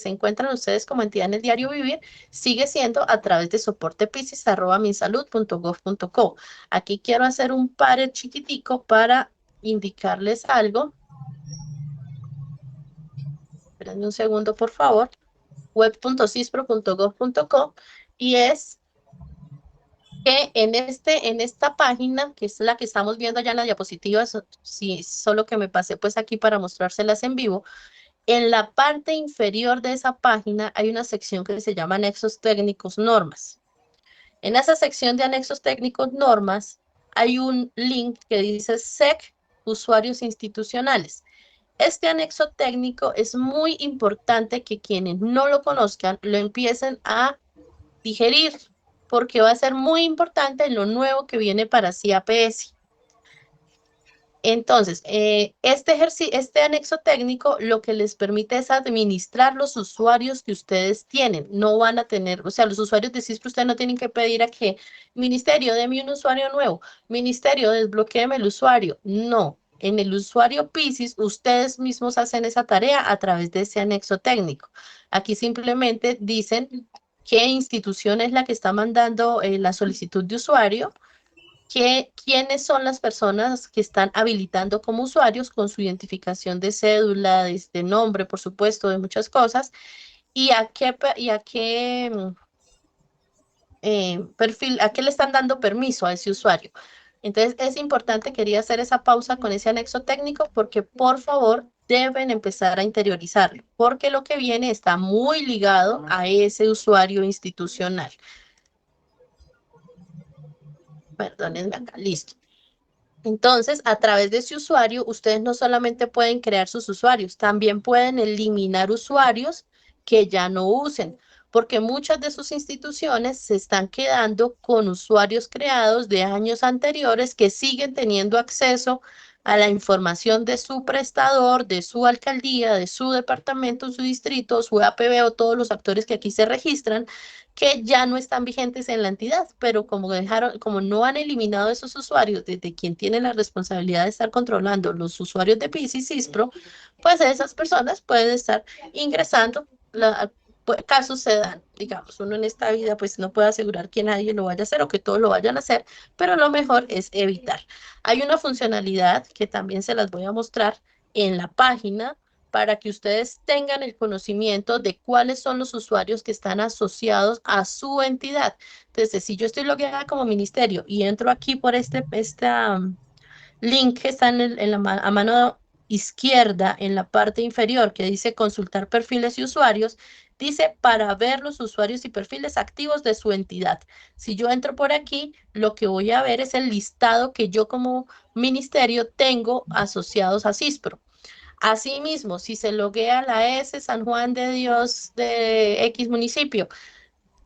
encuentran ustedes como entidad en el diario vivir, sigue siendo a través de soportepiscis@minsalud.gov.co. Aquí quiero hacer un pare chiquitico para indicarles algo. Espérenme un segundo, por favor. web.cispro.gov.co, y es que en esta página, que es la que estamos viendo ya en la diapositiva, sí, solo que me pasé pues aquí para mostrárselas en vivo, en la parte inferior de esa página hay una sección que se llama Anexos Técnicos Normas. En esa sección de Anexos Técnicos Normas hay un link que dice SEC Usuarios Institucionales. Este anexo técnico es muy importante que quienes no lo conozcan lo empiecen a digerir, porque va a ser muy importante en lo nuevo que viene para CAPS. Entonces, este anexo técnico lo que les permite es administrar los usuarios que ustedes tienen. No van a tener, o sea, los usuarios de CISPRO ustedes no tienen que pedir a que, ministerio, deme un usuario nuevo, ministerio, desbloquéeme el usuario. No, en el usuario Piscis, ustedes mismos hacen esa tarea a través de ese anexo técnico. Aquí simplemente dicen qué institución es la que está mandando la solicitud de usuario, quiénes son las personas que están habilitando como usuarios con su identificación de cédula, de nombre, por supuesto, de muchas cosas, y a qué perfil, a qué le están dando permiso a ese usuario. Entonces, es importante, quería hacer esa pausa con ese anexo técnico porque, por favor, deben empezar a interiorizarlo, porque lo que viene está muy ligado a ese usuario institucional. Perdónenme acá, listo. Entonces, a través de ese usuario, ustedes no solamente pueden crear sus usuarios, también pueden eliminar usuarios que ya no usen. porque muchas de sus instituciones se están quedando con usuarios creados de años anteriores que siguen teniendo acceso a la información de su prestador, de su alcaldía, de su departamento, su distrito, su APB o todos los actores que aquí se registran, que ya no están vigentes en la entidad, pero como dejaron, como no han eliminado esos usuarios desde quien tiene la responsabilidad de estar controlando los usuarios de PIS y CISPRO, pues esas personas pueden estar ingresando. Casos se dan, digamos, uno en esta vida pues no puede asegurar que nadie lo vaya a hacer o que todos lo vayan a hacer, pero lo mejor es evitar. Hay una funcionalidad que también se las voy a mostrar en la página para que ustedes tengan el conocimiento de cuáles son los usuarios que están asociados a su entidad. Entonces, si yo estoy logueada como ministerio y entro aquí por link que está a mano izquierda en la parte inferior que dice consultar perfiles y usuarios, dice para ver los usuarios y perfiles activos de su entidad. Si yo entro por aquí, lo que voy a ver es el listado que yo como ministerio tengo asociados a CISPRO. Asimismo, si se loguea la S San Juan de Dios de X municipio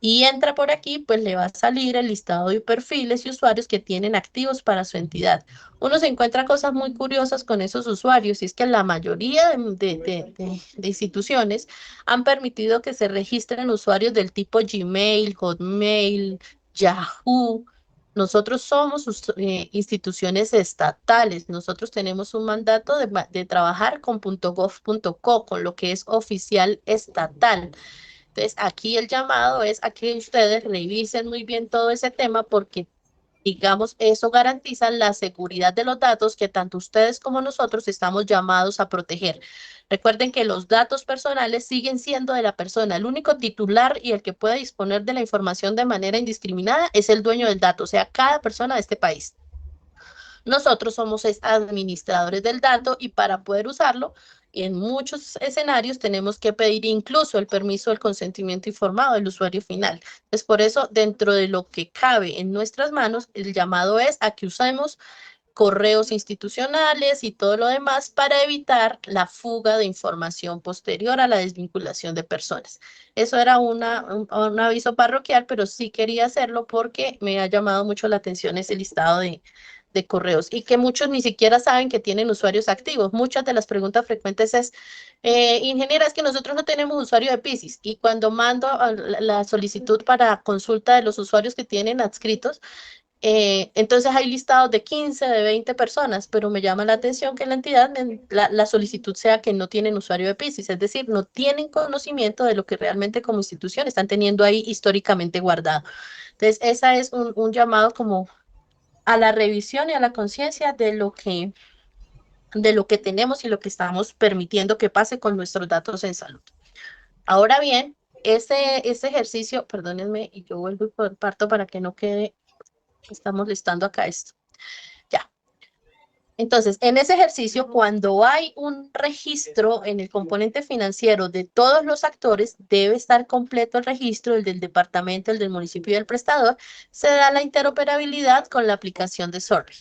y entra por aquí, pues le va a salir el listado de perfiles y usuarios que tienen activos para su entidad. Uno se encuentra cosas muy curiosas con esos usuarios y es que la mayoría de instituciones han permitido que se registren usuarios del tipo Gmail, Hotmail, Yahoo. Nosotros somos instituciones estatales. Nosotros tenemos un mandato de trabajar con .gov.co, con lo que es oficial estatal. Entonces, aquí el llamado es a que ustedes revisen muy bien todo ese tema porque, digamos, eso garantiza la seguridad de los datos que tanto ustedes como nosotros estamos llamados a proteger. Recuerden que los datos personales siguen siendo de la persona. El único titular y el que puede disponer de la información de manera indiscriminada es el dueño del dato, o sea, cada persona de este país. Nosotros somos administradores del dato y para poder usarlo, en muchos escenarios tenemos que pedir incluso el permiso del consentimiento informado del usuario final. Entonces, por eso, dentro de lo que cabe en nuestras manos, el llamado es a que usemos correos institucionales y todo lo demás para evitar la fuga de información posterior a la desvinculación de personas. Eso era un aviso parroquial, pero sí quería hacerlo porque me ha llamado mucho la atención ese listado de correos y que muchos ni siquiera saben que tienen usuarios activos. Muchas de las preguntas frecuentes es, ingeniera, es que nosotros no tenemos usuario de Piscis y cuando mando la solicitud para consulta de los usuarios que tienen adscritos, entonces hay listados de 15, de 20 personas, pero me llama la atención que en la entidad la solicitud sea que no tienen usuario de Piscis, es decir, no tienen conocimiento de lo que realmente como institución están teniendo ahí históricamente guardado. Entonces, esa es un llamado como a la revisión y a la conciencia de lo que tenemos y lo que estamos permitiendo que pase con nuestros datos en salud. Ahora bien, ese ejercicio, perdónenme, y yo vuelvo y parto para que no quede, estamos listando acá esto. Ya. Entonces, en ese ejercicio, cuando hay un registro en el componente financiero de todos los actores, debe estar completo el registro, el del departamento, el del municipio y del prestador, se da la interoperabilidad con la aplicación de Sorry.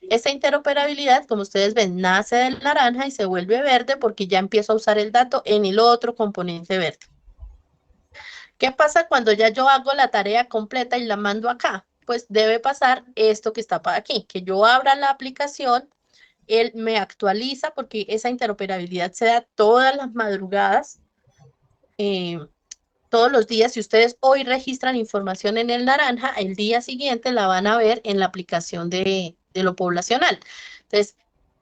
Esta interoperabilidad, como ustedes ven, nace del naranja y se vuelve verde porque ya empiezo a usar el dato en el otro componente verde. ¿Qué pasa cuando ya yo hago la tarea completa y la mando acá? Pues debe pasar esto que está para aquí, que yo abra la aplicación, él me actualiza porque esa interoperabilidad se da todas las madrugadas, eh, todos los días. Si ustedes hoy registran información en el naranja, el día siguiente la van a ver en la aplicación de lo poblacional. Entonces,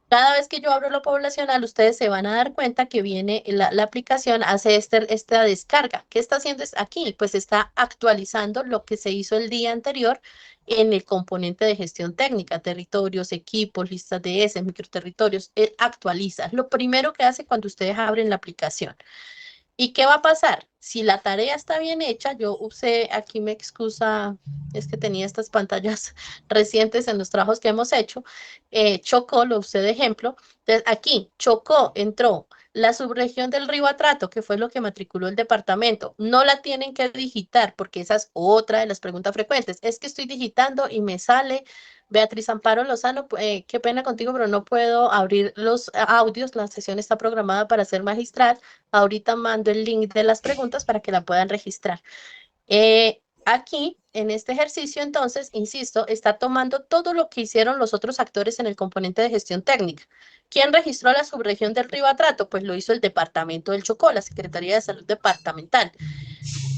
cada vez que yo abro lo poblacional, ustedes se van a dar cuenta que viene la aplicación, hace esta descarga. ¿Qué está haciendo aquí? Pues está actualizando lo que se hizo el día anterior en el componente de gestión técnica, territorios, equipos, listas de S, microterritorios. Él actualiza. Lo primero que hace cuando ustedes abren la aplicación. ¿Y qué va a pasar? Si la tarea está bien hecha, yo usé, aquí me excusa, es que tenía estas pantallas recientes en los trabajos que hemos hecho, Chocó, lo usé de ejemplo. Entonces, aquí, Chocó, entró la subregión del Río Atrato, que fue lo que matriculó el departamento. No la tienen que digitar, porque esa es otra de las preguntas frecuentes. Es que estoy digitando y me sale Beatriz Amparo Lozano, qué pena contigo, pero no puedo abrir los audios. La sesión está programada para ser magistral. Ahorita mando el link de las preguntas para que la puedan registrar. Aquí, en este ejercicio, entonces, insisto, está tomando todo lo que hicieron los otros actores en el componente de gestión técnica. ¿Quién registró la subregión del Ribatrato? Pues lo hizo el Departamento del Chocó, la Secretaría de Salud Departamental.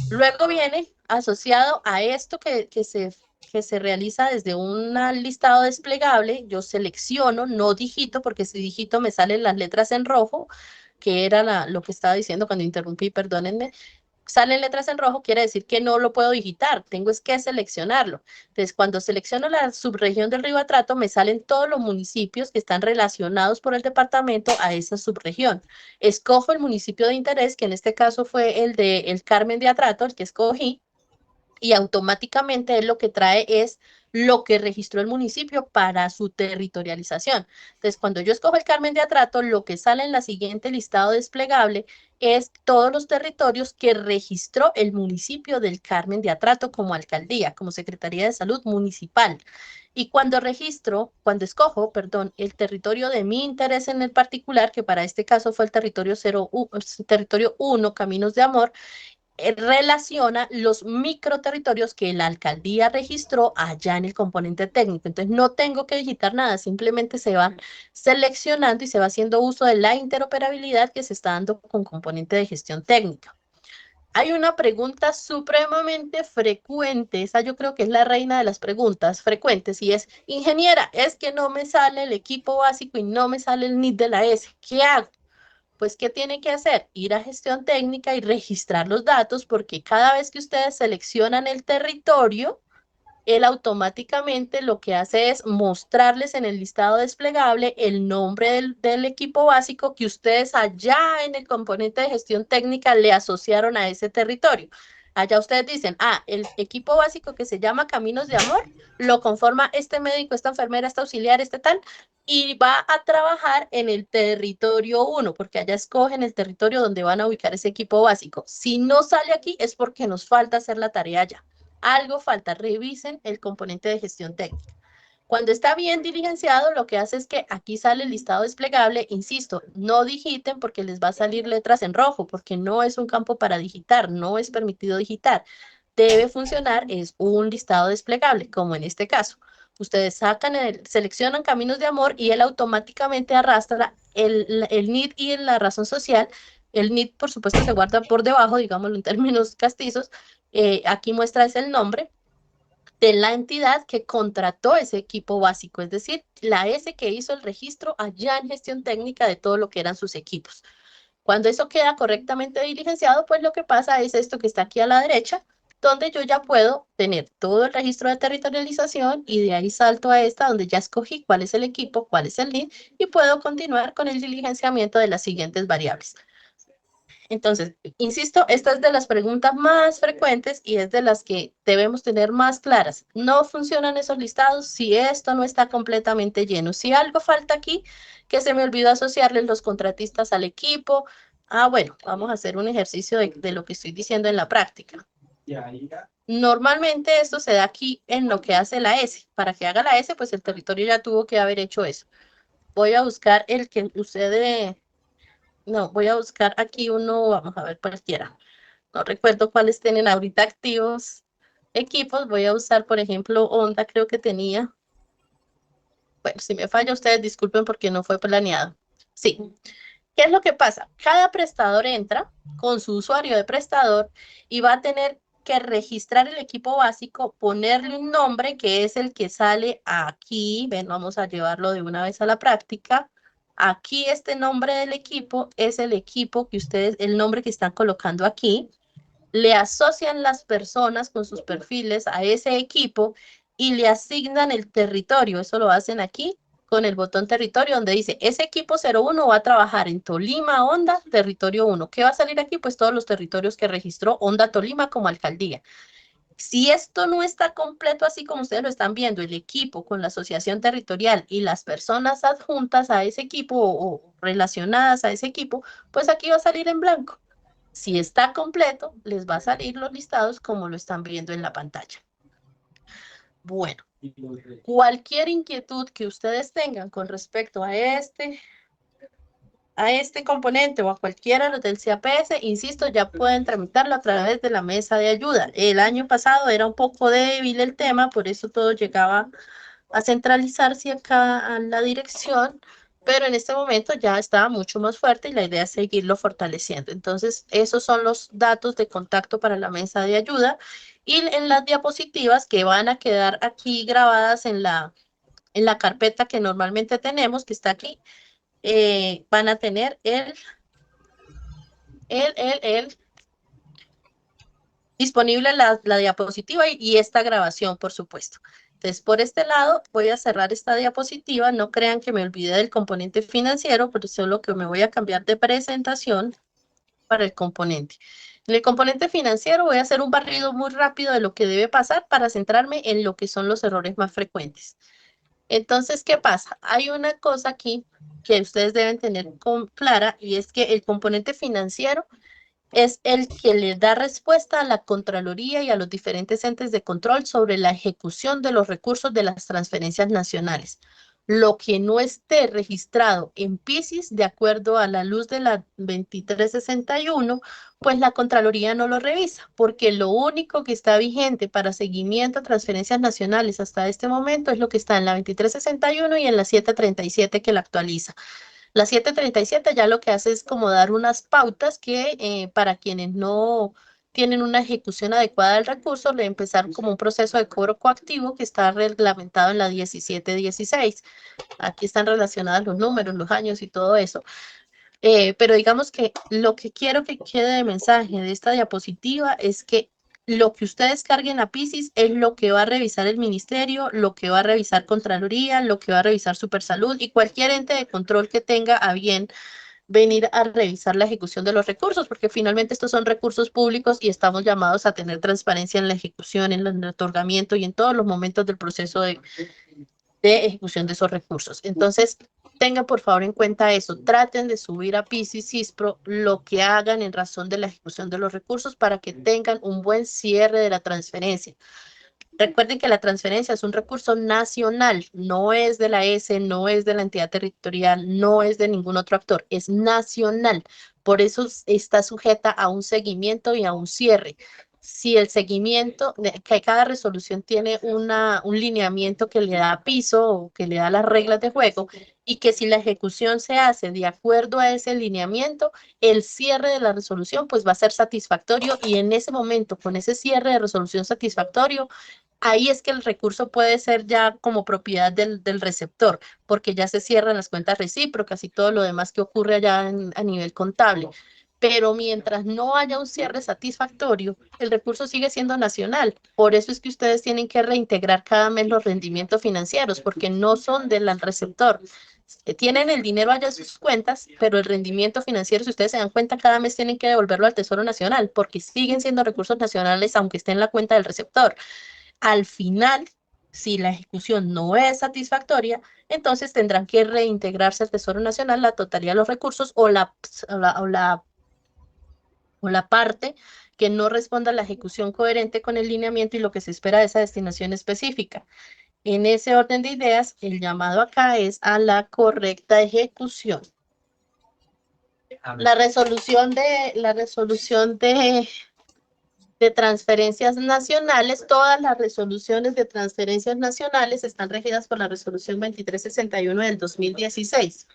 Luego viene asociado a esto que se realiza desde un listado desplegable, yo selecciono, no digito, porque si digito me salen las letras en rojo, que era lo que estaba diciendo cuando interrumpí, perdónenme. Salen letras en rojo, quiere decir que no lo puedo digitar, tengo es que seleccionarlo. Entonces, cuando selecciono la subregión del Ribatrato, me salen todos los municipios que están relacionados por el departamento a esa subregión. Escojo el municipio de interés, que en este caso fue el de El Carmen de Atrato, el que escogí, y automáticamente él lo que trae es lo que registró el municipio para su territorialización. Entonces, cuando yo escojo el Carmen de Atrato, lo que sale en la siguiente listado desplegable es todos los territorios que registró el municipio del Carmen de Atrato como alcaldía, como Secretaría de Salud Municipal. Y cuando escojo, perdón, el territorio de mi interés en el particular, que para este caso fue el territorio 0, territorio 1, Caminos de Amor, relaciona los microterritorios que la alcaldía registró allá en el componente técnico. Entonces no tengo que digitar nada, simplemente se va seleccionando y se va haciendo uso de la interoperabilidad que se está dando con componente de gestión técnica. Hay una pregunta supremamente frecuente, esa yo creo que es la reina de las preguntas frecuentes, y es, ingeniera, es que no me sale el equipo básico y no me sale el NIT de la S, ¿qué hago? Pues, ¿qué tiene que hacer? Ir a gestión técnica y registrar los datos, porque cada vez que ustedes seleccionan el territorio, él automáticamente lo que hace es mostrarles en el listado desplegable el nombre del equipo básico que ustedes allá en el componente de gestión técnica le asociaron a ese territorio. Allá ustedes dicen, el equipo básico que se llama Caminos de Amor lo conforma este médico, esta enfermera, este auxiliar, este tal, y va a trabajar en el territorio 1, porque allá escogen el territorio donde van a ubicar ese equipo básico. Si no sale aquí es porque nos falta hacer la tarea allá. Algo falta, revisen el componente de gestión técnica. Cuando está bien diligenciado, lo que hace es que aquí sale el listado desplegable, insisto, no digiten porque les va a salir letras en rojo, porque no es un campo para digitar, no es permitido digitar. Debe funcionar, es un listado desplegable, como en este caso. Ustedes seleccionan Caminos de Amor y él automáticamente arrastra el NID y la razón social. El NID, por supuesto, se guarda por debajo, digámoslo en términos castizos. Aquí muestra es el nombre de la entidad que contrató ese equipo básico, es decir, la S que hizo el registro allá en gestión técnica de todo lo que eran sus equipos. Cuando eso queda correctamente diligenciado, pues lo que pasa es esto que está aquí a la derecha, donde yo ya puedo tener todo el registro de territorialización y de ahí salto a esta donde ya escogí cuál es el equipo, cuál es el NID y puedo continuar con el diligenciamiento de las siguientes variables. Entonces, insisto, esta es de las preguntas más frecuentes y es de las que debemos tener más claras. No funcionan esos listados si esto no está completamente lleno. Si algo falta aquí, que se me olvidó asociarles los contratistas al equipo. Bueno, vamos a hacer un ejercicio de lo que estoy diciendo en la práctica. Normalmente esto se da aquí en lo que hace la S. Para que haga la S, pues el territorio ya tuvo que haber hecho eso. Voy a buscar el que sucede. No, voy a buscar aquí uno, vamos a ver cualquiera. No recuerdo cuáles tienen ahorita activos equipos. Voy a usar, por ejemplo, Honda, creo que tenía. Bueno, si me falla, ustedes disculpen porque no fue planeado. Sí. ¿Qué es lo que pasa? Cada prestador entra con su usuario de prestador y va a tener que registrar el equipo básico, ponerle un nombre que es el que sale aquí. Ven, vamos a llevarlo de una vez a la práctica. Aquí este nombre del equipo es el equipo que ustedes, el nombre que están colocando aquí. Le asocian las personas con sus perfiles a ese equipo y le asignan el territorio. Eso lo hacen aquí con el botón territorio donde dice, ese equipo 01 va a trabajar en Tolima, Honda, territorio 1. ¿Qué va a salir aquí? Pues todos los territorios que registró Honda Tolima como alcaldía. Si esto no está completo así como ustedes lo están viendo, el equipo con la asociación territorial y las personas adjuntas a ese equipo o relacionadas a ese equipo, pues aquí va a salir en blanco. Si está completo, les va a salir los listados como lo están viendo en la pantalla. Bueno, cualquier inquietud que ustedes tengan con respecto a este componente o a cualquiera de los del CAPS, insisto, ya pueden tramitarlo a través de la mesa de ayuda. El año pasado era un poco débil el tema, por eso todo llegaba a centralizarse acá a la dirección, pero en este momento ya está mucho más fuerte y la idea es seguirlo fortaleciendo. Entonces, esos son los datos de contacto para la mesa de ayuda y en las diapositivas que van a quedar aquí grabadas en la carpeta que normalmente tenemos, que está aquí, van a tener el disponible la diapositiva y esta grabación, por supuesto. Entonces, por este lado, voy a cerrar esta diapositiva. No crean que me olvidé del componente financiero, pero solo que me voy a cambiar de presentación para el componente. En el componente financiero voy a hacer un barrido muy rápido de lo que debe pasar para centrarme en lo que son los errores más frecuentes. Entonces, ¿qué pasa? Hay una cosa aquí que ustedes deben tener clara y es que el componente financiero es el que le da respuesta a la Contraloría y a los diferentes entes de control sobre la ejecución de los recursos de las transferencias nacionales. Lo que no esté registrado en PISIS, de acuerdo a la luz de la 2361, pues la Contraloría no lo revisa, porque lo único que está vigente para seguimiento a transferencias nacionales hasta este momento es lo que está en la 2361 y en la 737 que la actualiza. La 737 ya lo que hace es como dar unas pautas que para quienes no tienen una ejecución adecuada del recurso, le empezar como un proceso de cobro coactivo que está reglamentado en la 1716. Aquí están relacionados los números, los años y todo eso. Pero digamos que lo que quiero que quede de mensaje de esta diapositiva es que lo que ustedes carguen a PISIS es lo que va a revisar el ministerio, lo que va a revisar Contraloría, lo que va a revisar Supersalud y cualquier ente de control que tenga a bien venir a revisar la ejecución de los recursos, porque finalmente estos son recursos públicos y estamos llamados a tener transparencia en la ejecución, en el otorgamiento y en todos los momentos del proceso de ejecución de esos recursos. Entonces, tengan por favor en cuenta eso, traten de subir a PIS y CISPRO lo que hagan en razón de la ejecución de los recursos para que tengan un buen cierre de la transferencia. Recuerden que la transferencia es un recurso nacional, no es de la S, no es de la entidad territorial, no es de ningún otro actor, es nacional. Por eso está sujeta a un seguimiento y a un cierre. Si el seguimiento, que cada resolución tiene un lineamiento que le da piso o que le da las reglas de juego, y que si la ejecución se hace de acuerdo a ese lineamiento, el cierre de la resolución pues va a ser satisfactorio y en ese momento, con ese cierre de resolución satisfactorio, ahí es que el recurso puede ser ya como propiedad del receptor, porque ya se cierran las cuentas recíprocas y todo lo demás que ocurre allá a nivel contable. Pero mientras no haya un cierre satisfactorio, el recurso sigue siendo nacional. Por eso es que ustedes tienen que reintegrar cada mes los rendimientos financieros, porque no son del receptor. Tienen el dinero allá en sus cuentas, pero el rendimiento financiero, si ustedes se dan cuenta, cada mes tienen que devolverlo al Tesoro Nacional, porque siguen siendo recursos nacionales, aunque esté en la cuenta del receptor. Al final, si la ejecución no es satisfactoria, entonces tendrán que reintegrarse al Tesoro Nacional la totalidad de los recursos o la parte que no responda a la ejecución coherente con el lineamiento y lo que se espera de esa destinación específica. En ese orden de ideas, el llamado acá es a la correcta ejecución. La resolución de transferencias nacionales, todas las resoluciones de transferencias nacionales están regidas por la resolución 2361 del 2016.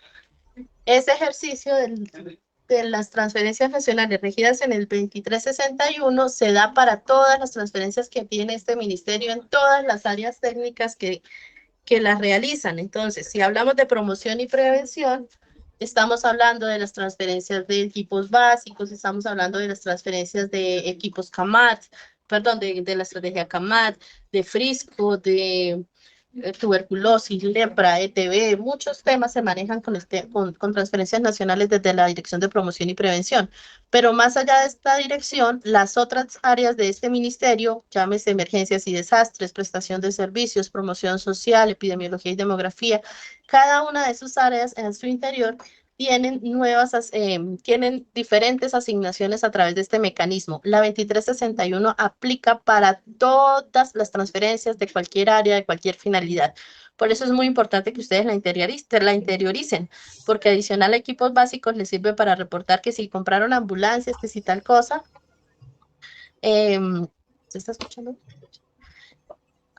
Ese ejercicio de las transferencias nacionales regidas en el 2361 se da para todas las transferencias que tiene este ministerio en todas las áreas técnicas que las realizan. Entonces, si hablamos de promoción y prevención, estamos hablando de las transferencias de equipos básicos, estamos hablando de las transferencias de equipos CAMAT, perdón, de la estrategia CAMAT, de Frisco, de tuberculosis, lepra, ETB, muchos temas se manejan con transferencias nacionales desde la Dirección de Promoción y Prevención. Pero más allá de esta dirección, las otras áreas de este ministerio, llámese emergencias y desastres, prestación de servicios, promoción social, epidemiología y demografía, cada una de sus áreas en su interior tienen diferentes asignaciones a través de este mecanismo. La 2361 aplica para todas las transferencias de cualquier área, de cualquier finalidad. Por eso es muy importante que ustedes la interioricen, porque adicional a equipos básicos les sirve para reportar que si compraron ambulancias, que si tal cosa. ¿Se está escuchando?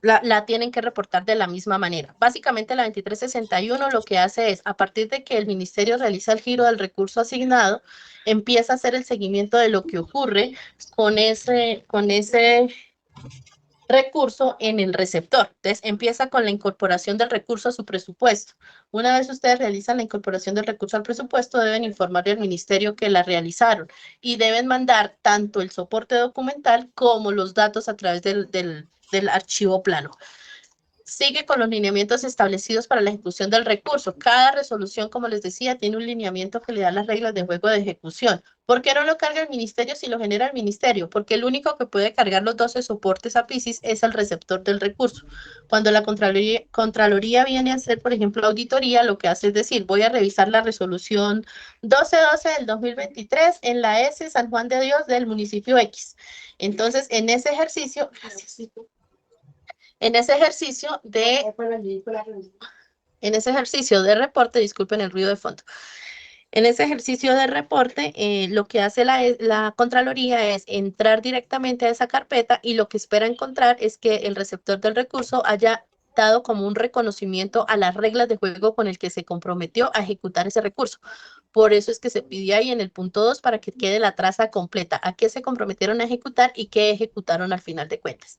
La tienen que reportar de la misma manera. Básicamente la 2361 lo que hace es, a partir de que el ministerio realiza el giro del recurso asignado, empieza a hacer el seguimiento de lo que ocurre con ese recurso en el receptor. Entonces, empieza con la incorporación del recurso a su presupuesto. Una vez ustedes realizan la incorporación del recurso al presupuesto, deben informarle al ministerio que la realizaron y deben mandar tanto el soporte documental como los datos a través del archivo plano. Sigue con los lineamientos establecidos para la ejecución del recurso. Cada resolución, como les decía, tiene un lineamiento que le da las reglas de juego de ejecución. ¿Por qué no lo carga el ministerio si lo genera el ministerio? Porque el único que puede cargar los 12 soportes a PISIS es el receptor del recurso. Cuando la Contraloría viene a hacer, por ejemplo, auditoría, lo que hace es decir, voy a revisar la resolución 1212 del 2023 en la S San Juan de Dios del municipio X. Entonces, en ese ejercicio, gracias, en ese ejercicio de reporte, disculpen el ruido de fondo, en ese ejercicio de reporte, lo que hace la Contraloría es entrar directamente a esa carpeta y lo que espera encontrar es que el receptor del recurso haya dado como un reconocimiento a las reglas de juego con el que se comprometió a ejecutar ese recurso. Por eso es que se pidió ahí en el punto 2 para que quede la traza completa, a qué se comprometieron a ejecutar y qué ejecutaron al final de cuentas.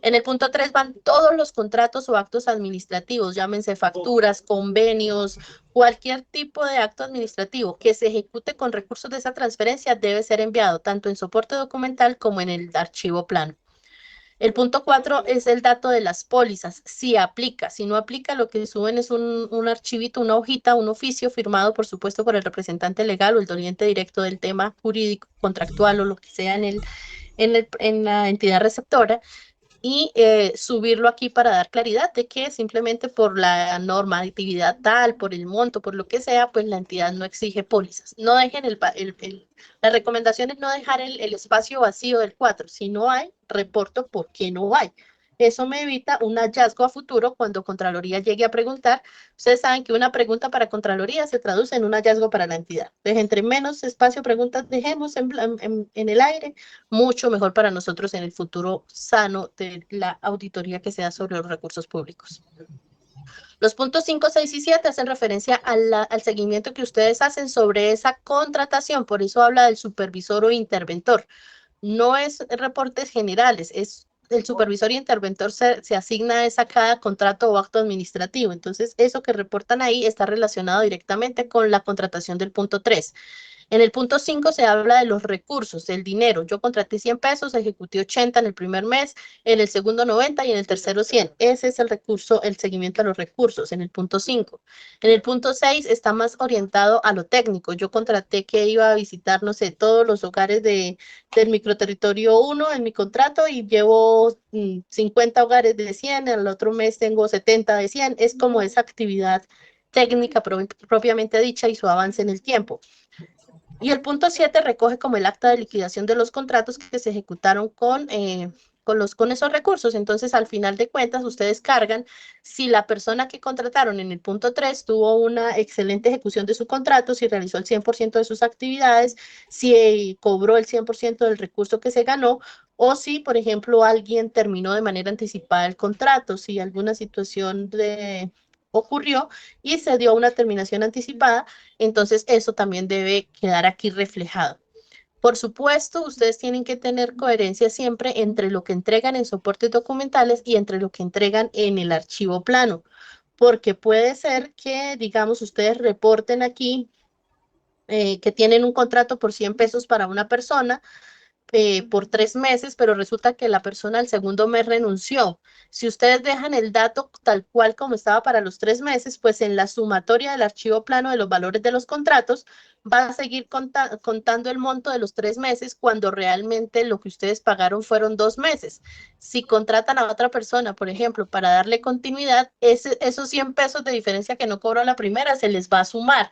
En el punto 3 van todos los contratos o actos administrativos, llámense facturas, convenios, cualquier tipo de acto administrativo que se ejecute con recursos de esa transferencia debe ser enviado tanto en soporte documental como en el archivo plano. El punto 4 es el dato de las pólizas, si aplica, si no aplica lo que suben es un archivito, una hojita, un oficio firmado por supuesto por el representante legal o el doliente directo del tema jurídico, contractual o lo que sea en la entidad receptora y subirlo aquí para dar claridad de que simplemente por la normatividad tal, por el monto, por lo que sea, pues la entidad no exige pólizas. No dejen la recomendación es no dejar el espacio vacío del 4. Si no hay, reporto por qué no hay. Eso me evita un hallazgo a futuro cuando Contraloría llegue a preguntar. Ustedes saben que una pregunta para Contraloría se traduce en un hallazgo para la entidad. Entonces, entre menos espacio preguntas dejemos en el aire, mucho mejor para nosotros en el futuro sano de la auditoría que se da sobre los recursos públicos. Los puntos 5, 6 y 7 hacen referencia al seguimiento que ustedes hacen sobre esa contratación, por eso habla del supervisor o interventor. No es reportes generales, es el supervisor y interventor se asigna a cada contrato o acto administrativo. Entonces, eso que reportan ahí está relacionado directamente con la contratación del punto 3. En el punto 5 se habla de los recursos, del dinero. Yo contraté 100 pesos, ejecuté 80 en el primer mes, en el segundo 90 y en el tercero 100. Ese es el recurso, el seguimiento a los recursos en el punto 5. En el punto 6 está más orientado a lo técnico. Yo contraté que iba a visitar, no sé, todos los hogares del microterritorio 1 en mi contrato y llevo 50 hogares de 100, el otro mes tengo 70 de 100. Es como esa actividad técnica propiamente dicha y su avance en el tiempo. Y el punto 7 recoge como el acta de liquidación de los contratos que se ejecutaron con esos recursos. Entonces, al final de cuentas, ustedes cargan si la persona que contrataron en el punto 3 tuvo una excelente ejecución de su contrato, si realizó el 100% de sus actividades, si cobró el 100% del recurso que se ganó, o si, por ejemplo, alguien terminó de manera anticipada el contrato, si alguna situación ocurrió y se dio una terminación anticipada, entonces eso también debe quedar aquí reflejado. Por supuesto, ustedes tienen que tener coherencia siempre entre lo que entregan en soportes documentales y entre lo que entregan en el archivo plano, porque puede ser que, digamos, ustedes reporten aquí que tienen un contrato por 100 pesos para una persona, por 3 meses, pero resulta que la persona al segundo mes renunció. Si ustedes dejan el dato tal cual como estaba para los 3 meses, pues en la sumatoria del archivo plano de los valores de los contratos va a seguir contando el monto de los 3 meses cuando realmente lo que ustedes pagaron fueron 2 meses. Si contratan a otra persona, por ejemplo, para darle continuidad, esos 100 pesos de diferencia que no cobró la primera se les va a sumar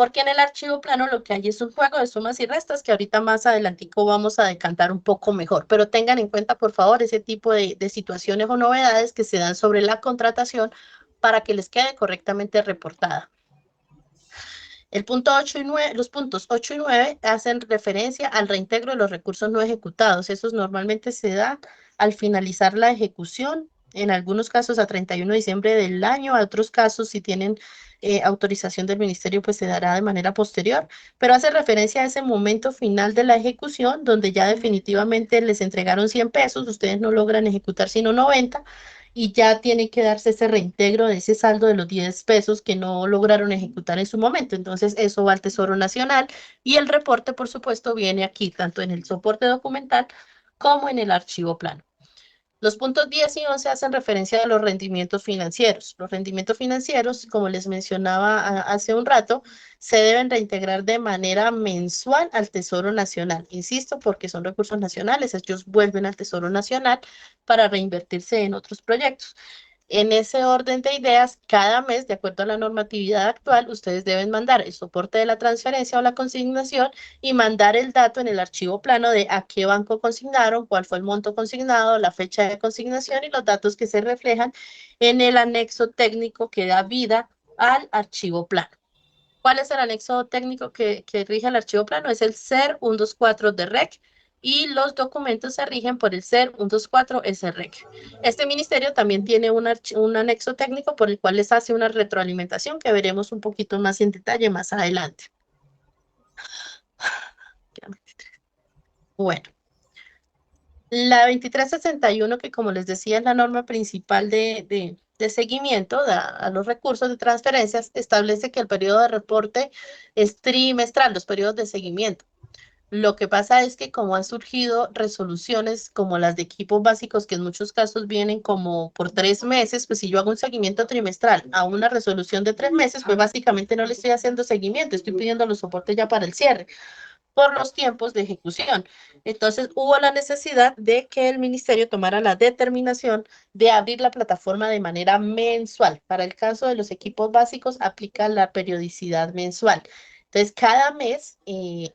porque en el archivo plano lo que hay es un juego de sumas y restas que ahorita más adelantico vamos a decantar un poco mejor, pero tengan en cuenta, por favor, ese tipo de situaciones o novedades que se dan sobre la contratación para que les quede correctamente reportada. El punto 8 y 9, los puntos 8 y 9 hacen referencia al reintegro de los recursos no ejecutados. Esos normalmente se da al finalizar la ejecución, en algunos casos a 31 de diciembre del año, a otros casos si tienen autorización del ministerio, pues se dará de manera posterior, pero hace referencia a ese momento final de la ejecución, donde ya definitivamente les entregaron 100 pesos, ustedes no logran ejecutar sino 90, y ya tiene que darse ese reintegro de ese saldo de los 10 pesos que no lograron ejecutar en su momento. Entonces, eso va al Tesoro Nacional y el reporte, por supuesto, viene aquí, tanto en el soporte documental como en el archivo plano. Los puntos 10 y 11 hacen referencia a los rendimientos financieros. Los rendimientos financieros, como les mencionaba hace un rato, se deben reintegrar de manera mensual al Tesoro Nacional. Insisto, porque son recursos nacionales, ellos vuelven al Tesoro Nacional para reinvertirse en otros proyectos. En ese orden de ideas, cada mes, de acuerdo a la normatividad actual, ustedes deben mandar el soporte de la transferencia o la consignación y mandar el dato en el archivo plano de a qué banco consignaron, cuál fue el monto consignado, la fecha de consignación y los datos que se reflejan en el anexo técnico que da vida al archivo plano. ¿Cuál es el anexo técnico que rige el archivo plano? Es el CER 124 de REC y los documentos se rigen por el CER 124 SREC. Este ministerio también tiene un anexo técnico por el cual les hace una retroalimentación que veremos un poquito más en detalle más adelante. Bueno, la 2361, que como les decía es la norma principal de seguimiento a los recursos de transferencias, establece que el periodo de reporte es trimestral, los periodos de seguimiento. Lo que pasa es que como han surgido resoluciones como las de equipos básicos, que en muchos casos vienen como por 3 meses, pues si yo hago un seguimiento trimestral a una resolución de 3 meses, pues básicamente no le estoy haciendo seguimiento, estoy pidiendo los soportes ya para el cierre por los tiempos de ejecución. Entonces hubo la necesidad de que el ministerio tomara la determinación de abrir la plataforma de manera mensual. Para el caso de los equipos básicos, aplica la periodicidad mensual. Entonces, cada mes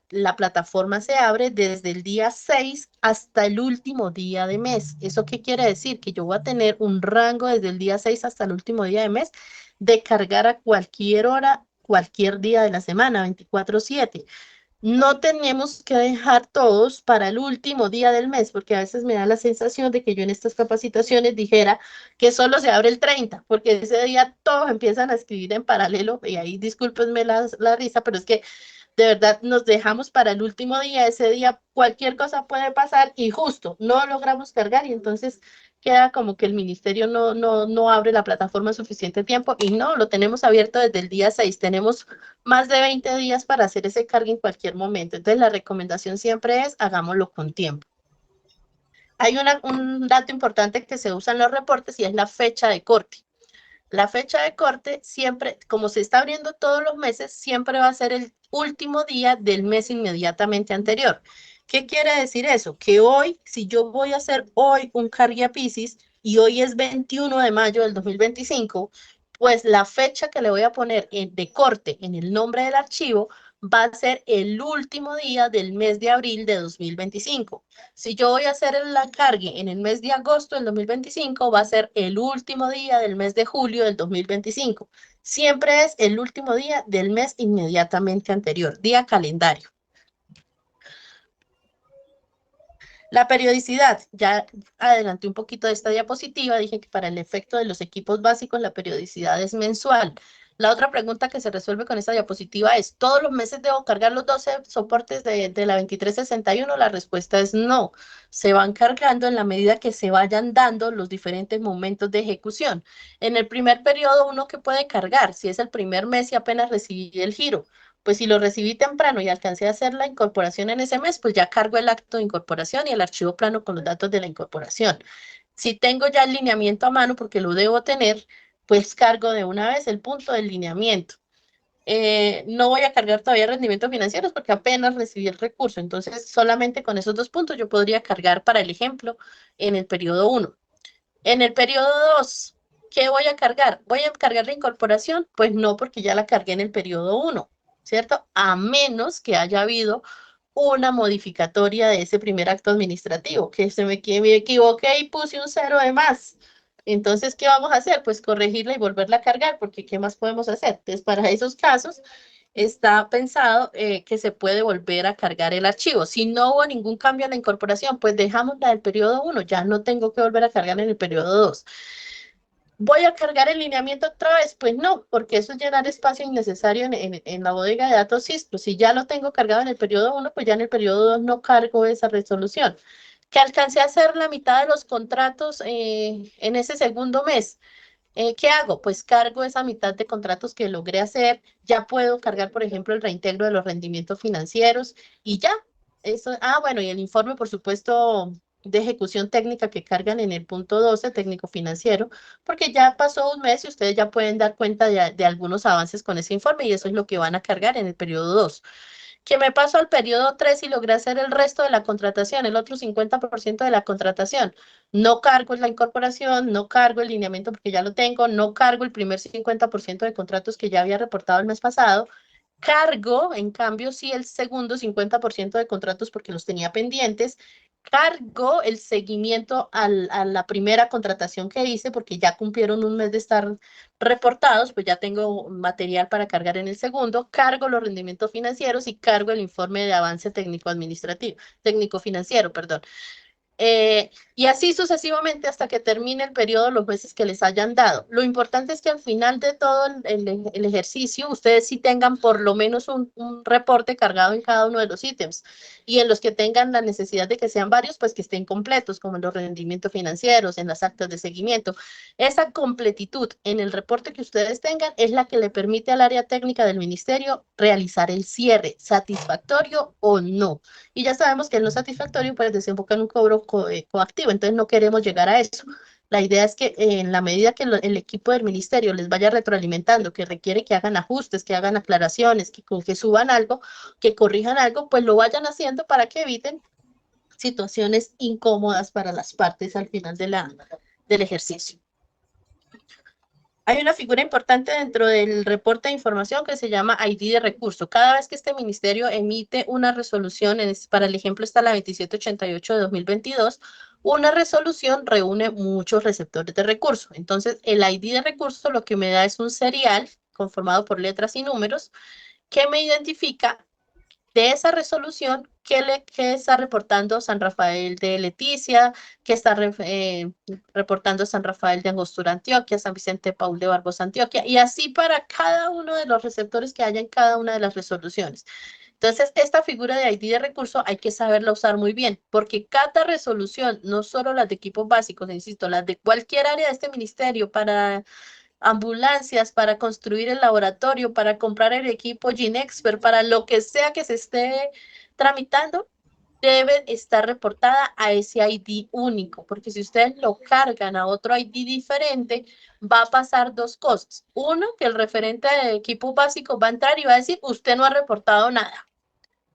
la plataforma se abre desde el día 6 hasta el último día de mes. ¿Eso qué quiere decir? Que yo voy a tener un rango desde el día 6 hasta el último día de mes de cargar a cualquier hora, cualquier día de la semana, 24/7. No tenemos que dejar todos para el último día del mes, porque a veces me da la sensación de que yo en estas capacitaciones dijera que solo se abre el 30, porque ese día todos empiezan a escribir en paralelo, y ahí discúlpenme la risa, pero es que de verdad nos dejamos para el último día, ese día cualquier cosa puede pasar y justo no logramos cargar y entonces queda como que el ministerio no abre la plataforma suficiente tiempo y no, lo tenemos abierto desde el día 6, tenemos más de 20 días para hacer ese cargo en cualquier momento, entonces la recomendación siempre es hagámoslo con tiempo. Hay un dato importante que se usa en los reportes y es la fecha de corte. La fecha de corte siempre, como se está abriendo todos los meses, siempre va a ser el último día del mes inmediatamente anterior. ¿Qué quiere decir eso? Que hoy, si yo voy a hacer hoy un cargue a Piscis y hoy es 21 de mayo del 2025, pues la fecha que le voy a poner de corte en el nombre del archivo va a ser el último día del mes de abril de 2025. Si yo voy a hacer la cargue en el mes de agosto del 2025, va a ser el último día del mes de julio del 2025. Siempre es el último día del mes inmediatamente anterior, día calendario. La periodicidad, ya adelanté un poquito de esta diapositiva, dije que para el efecto de los equipos básicos la periodicidad es mensual. La otra pregunta que se resuelve con esta diapositiva es, ¿todos los meses debo cargar los 12 soportes de la 2361? La respuesta es no. Se van cargando en la medida que se vayan dando los diferentes momentos de ejecución. En el primer periodo, uno que puede cargar, si es el primer mes y apenas recibí el giro, pues si lo recibí temprano y alcancé a hacer la incorporación en ese mes, pues ya cargo el acto de incorporación y el archivo plano con los datos de la incorporación. Si tengo ya el lineamiento a mano, porque lo debo tener, pues cargo de una vez el punto del lineamiento. No voy a cargar todavía rendimientos financieros porque apenas recibí el recurso, entonces solamente con esos 2 puntos yo podría cargar para el ejemplo en el periodo 1. En el periodo 2, ¿qué voy a cargar? ¿Voy a cargar la incorporación? Pues no, porque ya la cargué en el periodo 1. ¿cierto? A menos que haya habido una modificatoria de ese primer acto administrativo, que me equivoqué y puse un cero de más. Entonces, ¿qué vamos a hacer? Pues corregirla y volverla a cargar, porque ¿qué más podemos hacer? Entonces, para esos casos, está pensado que se puede volver a cargar el archivo. Si no hubo ningún cambio en la incorporación, pues dejamos la del periodo 1, ya no tengo que volver a cargar en el periodo 2. ¿Voy a cargar el lineamiento otra vez? Pues no, porque eso es llenar espacio innecesario en la bodega de datos CISPRO. Si ya lo tengo cargado en el periodo 1, pues ya en el periodo 2 no cargo esa resolución. Que alcancé a hacer la mitad de los contratos en ese segundo mes. ¿Qué hago? Pues cargo esa mitad de contratos que logré hacer, ya puedo cargar, por ejemplo, el reintegro de los rendimientos financieros y ya. Eso, bueno, y el informe, por supuesto, de ejecución técnica que cargan en el punto 12, técnico financiero, porque ya pasó un mes y ustedes ya pueden dar cuenta de algunos avances con ese informe y eso es lo que van a cargar en el periodo 2 que me paso al periodo 3 y logré hacer el resto de la contratación, el otro 50% de la contratación. No cargo la incorporación, no cargo el lineamiento porque ya lo tengo, no cargo el primer 50% de contratos que ya había reportado el mes pasado. Cargo, en cambio, sí el segundo 50% de contratos porque los tenía pendientes. Cargo el seguimiento a la primera contratación que hice porque ya cumplieron un mes de estar reportados, pues ya tengo material para cargar en el segundo. Cargo los rendimientos financieros y cargo el informe de avance técnico administrativo, técnico financiero, perdón. Y así sucesivamente hasta que termine el periodo, los meses que les hayan dado. Lo importante es que al final de todo el ejercicio, ustedes sí tengan por lo menos un reporte cargado en cada uno de los ítems. Y en los que tengan la necesidad de que sean varios, pues que estén completos, como en los rendimientos financieros, en las actas de seguimiento. Esa completitud en el reporte que ustedes tengan es la que le permite al área técnica del ministerio realizar el cierre, satisfactorio o no. Y ya sabemos que el no satisfactorio pues desemboca en un cobro coactivo, entonces no queremos llegar a eso. La idea es que en la medida que el equipo del ministerio les vaya retroalimentando, que requiere que hagan ajustes, que hagan aclaraciones, que suban algo, que corrijan algo, pues lo vayan haciendo para que eviten situaciones incómodas para las partes al final del ejercicio. Hay una figura importante dentro del reporte de información que se llama ID de recurso. Cada vez que este ministerio emite una resolución, para el ejemplo está la 2788 de 2022, una resolución reúne muchos receptores de recurso. Entonces, el ID de recurso lo que me da es un serial conformado por letras y números que me identifica de esa resolución, ¿qué está reportando San Rafael de Leticia? ¿Qué está reportando San Rafael de Angostura, Antioquia? San Vicente Paul de Barbosa, Antioquia? Y así para cada uno de los receptores que haya en cada una de las resoluciones. Entonces, esta figura de ID de recurso hay que saberla usar muy bien, porque cada resolución, no solo las de equipos básicos, insisto, las de cualquier área de este ministerio para ambulancias, para construir el laboratorio, para comprar el equipo Ginexpert, para lo que sea que se esté tramitando, debe estar reportada a ese ID único, porque si ustedes lo cargan a otro ID diferente, va a pasar dos cosas. Uno, que el referente de equipo básico va a entrar y va a decir, usted no ha reportado nada.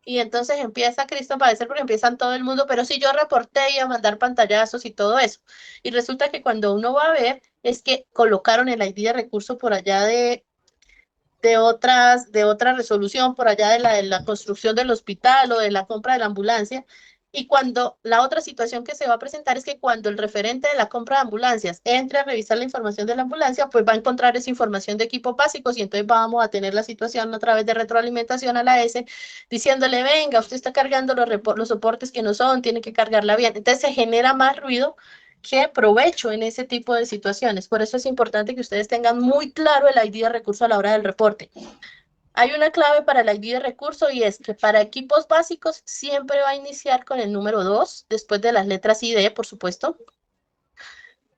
Y entonces empieza Cristo a padecer porque empiezan todo el mundo, pero si yo reporté y a mandar pantallazos y todo eso. Y resulta que cuando uno va a ver, es que colocaron el ID de recurso por allá de otra resolución, por allá de la construcción del hospital o de la compra de la ambulancia. Y cuando la otra situación que se va a presentar es que cuando el referente de la compra de ambulancias entre a revisar la información de la ambulancia, pues va a encontrar esa información de equipos básicos y entonces vamos a tener la situación a través de retroalimentación a la S diciéndole, venga, usted está cargando los soportes que no son, tiene que cargarla bien. Entonces se genera más ruido que provecho en ese tipo de situaciones. Por eso es importante que ustedes tengan muy claro el ID de recurso a la hora del reporte. Hay una clave para el ID de recurso y es que para equipos básicos siempre va a iniciar con el número 2, después de las letras ID, por supuesto.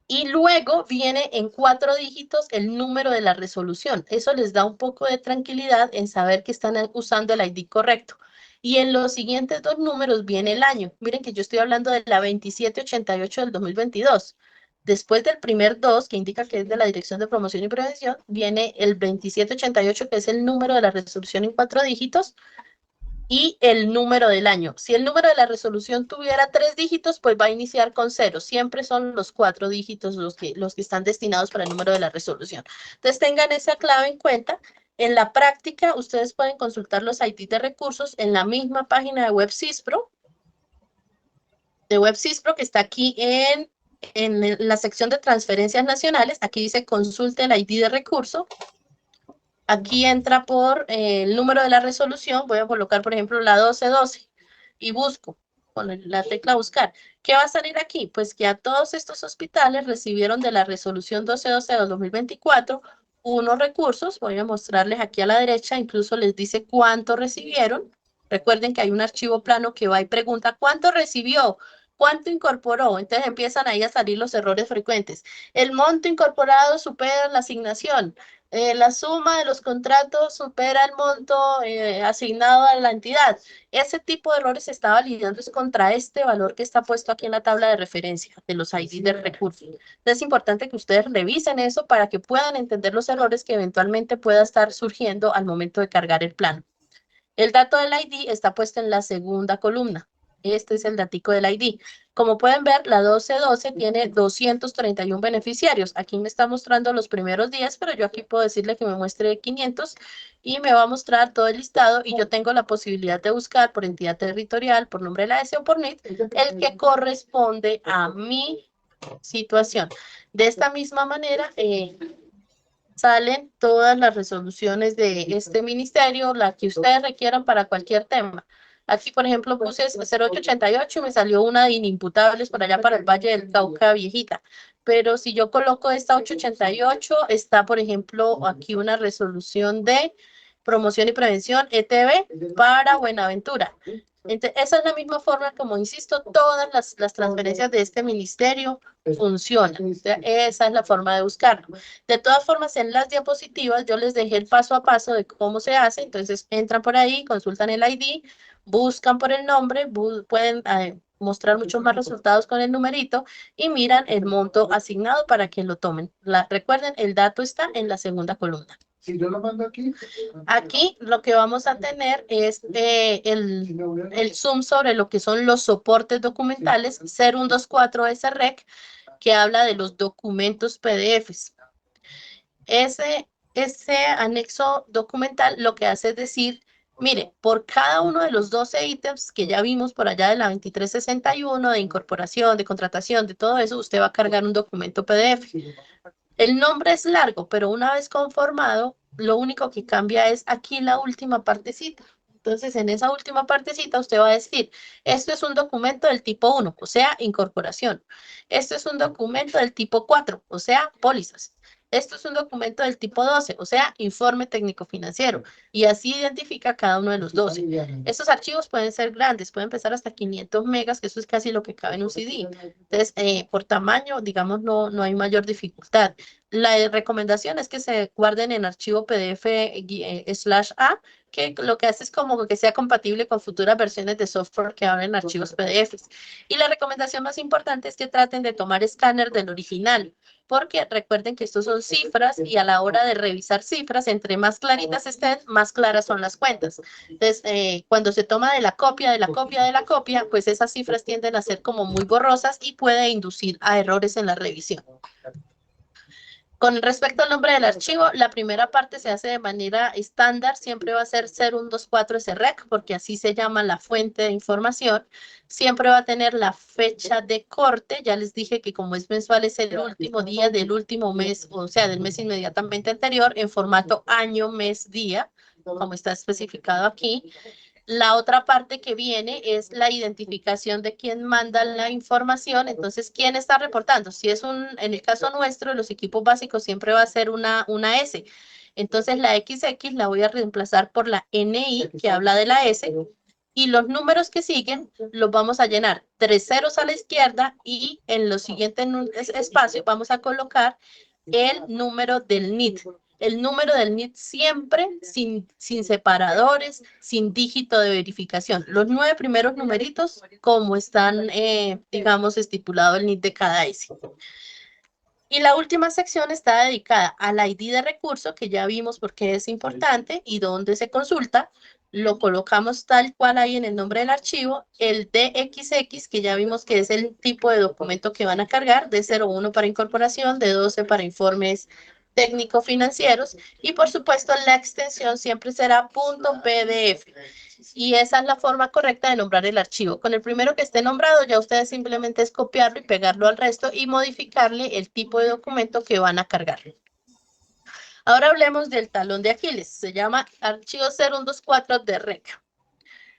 Y luego viene en 4 dígitos el número de la resolución. Eso les da un poco de tranquilidad en saber que están usando el ID correcto. Y en los siguientes dos números viene el año. Miren que yo estoy hablando de la 2788 del 2022. Después del primer 2, que indica que es de la Dirección de Promoción y Prevención, viene el 2788, que es el número de la resolución en 4 dígitos, y el número del año. Si el número de la resolución tuviera 3 dígitos, pues va a iniciar con 0. Siempre son los 4 dígitos los que están destinados para el número de la resolución. Entonces tengan esa clave en cuenta En la práctica, ustedes pueden consultar los ID de recursos en la misma página de WebSysPro, que está aquí en la sección de transferencias nacionales. Aquí dice consulte el ID de recurso. Aquí entra por el número de la resolución. Voy a colocar, por ejemplo, la 1212 y busco con la tecla buscar. ¿Qué va a salir aquí? Pues que a todos estos hospitales recibieron de la resolución 1212 de 2024 unos recursos. Voy a mostrarles aquí a la derecha, incluso les dice cuánto recibieron. Recuerden que hay un archivo plano que va y pregunta cuánto recibió, cuánto incorporó. Entonces empiezan ahí a salir los errores frecuentes. El monto incorporado supera la asignación. La suma de los contratos supera el monto asignado a la entidad. Ese tipo de errores se está validando es contra este valor que está puesto aquí en la tabla de referencia de los ID de recursos. Entonces es importante que ustedes revisen eso para que puedan entender los errores que eventualmente pueda estar surgiendo al momento de cargar el plano. El dato del ID está puesto en la segunda columna. Este es el datico del ID. Como pueden ver, la 1212 tiene 231 beneficiarios. Aquí me está mostrando los primeros 10, pero yo aquí puedo decirle que me muestre 500 y me va a mostrar todo el listado y yo tengo la posibilidad de buscar por entidad territorial, por nombre de la S o por NIT, el que corresponde a mi situación. De esta misma manera, salen todas las resoluciones de este ministerio, la que ustedes requieran para cualquier tema. Aquí, por ejemplo, puse 0888 y me salió una de inimputables por allá para el Valle del Cauca viejita. Pero si yo coloco esta 888, está, por ejemplo, aquí una resolución de promoción y prevención ETB para Buenaventura. Entonces, esa es la misma forma, como insisto, todas las transferencias de este ministerio funcionan. Entonces, esa es la forma de buscarlo. De todas formas, en las diapositivas yo les dejé el paso a paso de cómo se hace. Entonces, entran por ahí, consultan el ID, buscan por el nombre, pueden mostrar muchos más resultados con el numerito y miran el monto asignado para que lo tomen. Recuerden, el dato está en la segunda columna. Si yo lo mando aquí. Aquí lo que vamos a tener es el zoom sobre lo que son los soportes documentales 0124 SREC, que habla de los documentos PDFs. Ese anexo documental lo que hace es decir, mire, por cada uno de los 12 ítems que ya vimos por allá de la 2361, de incorporación, de contratación, de todo eso, usted va a cargar un documento PDF. El nombre es largo, pero una vez conformado, lo único que cambia es aquí la última partecita. Entonces, en esa última partecita usted va a decir, esto es un documento del tipo 1, o sea, incorporación. Esto es un documento del tipo 4, o sea, pólizas. Esto es un documento del tipo 12, o sea, informe técnico financiero. Y así identifica cada uno de los 12. Estos archivos pueden ser grandes, pueden pesar hasta 500 megas, que eso es casi lo que cabe en un CD. Entonces, por tamaño, digamos, no hay mayor dificultad. La recomendación es que se guarden en archivo PDF /A, que lo que hace es como que sea compatible con futuras versiones de software que abren archivos PDFs. Y la recomendación más importante es que traten de tomar escáner del original, porque recuerden que estos son cifras y a la hora de revisar cifras, entre más claritas estén, más claras son las cuentas. Entonces, cuando se toma de la copia, de la copia, de la copia, pues esas cifras tienden a ser como muy borrosas y puede inducir a errores en la revisión. Con respecto al nombre del archivo, la primera parte se hace de manera estándar, siempre va a ser 0124 SREC, porque así se llama la fuente de información. Siempre va a tener la fecha de corte, ya les dije que como es mensual es el último día del último mes, o sea, del mes inmediatamente anterior, en formato año, mes, día, como está especificado aquí. La otra parte que viene es la identificación de quién manda la información. Entonces, ¿quién está reportando? Si es en el caso nuestro, los equipos básicos siempre va a ser una S. Entonces, la XX la voy a reemplazar por la NI, que habla de la S. Y los números que siguen los vamos a llenar 3 ceros a la izquierda y en los siguientes espacios vamos a colocar el número del NIT. El número del NIT siempre sin separadores, sin dígito de verificación. Los 9 primeros numeritos como están, digamos, estipulado el NIT de cada S. Y la última sección está dedicada al ID de recurso, que ya vimos por qué es importante y dónde se consulta. Lo colocamos tal cual ahí en el nombre del archivo. El DXX, que ya vimos que es el tipo de documento que van a cargar, D01 para incorporación, D12 para informes técnico-financieros y por supuesto la extensión siempre será .pdf y esa es la forma correcta de nombrar el archivo. Con el primero que esté nombrado ya ustedes simplemente es copiarlo y pegarlo al resto y modificarle el tipo de documento que van a cargar. Ahora hablemos del talón de Aquiles, se llama archivo 0124 de REC.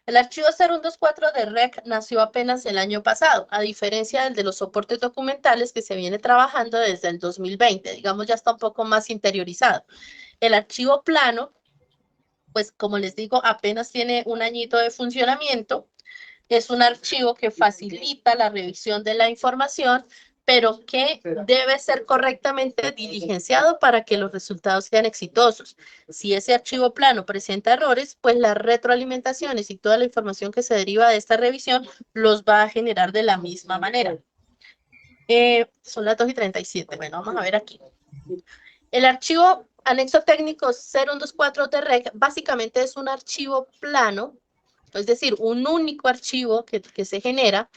El archivo 0124 de REC nació apenas el año pasado, a diferencia del de los soportes documentales que se viene trabajando desde el 2020, digamos ya está un poco más interiorizado. El archivo plano, pues como les digo, apenas tiene un añito de funcionamiento, es un archivo que facilita la revisión de la información, pero que debe ser correctamente diligenciado para que los resultados sean exitosos. Si ese archivo plano presenta errores, pues las retroalimentaciones y toda la información que se deriva de esta revisión los va a generar de la misma manera. Son las 2:37. Bueno, vamos a ver aquí. El archivo anexo técnico 0124 de REC básicamente es un archivo plano, es decir, un único archivo que se genera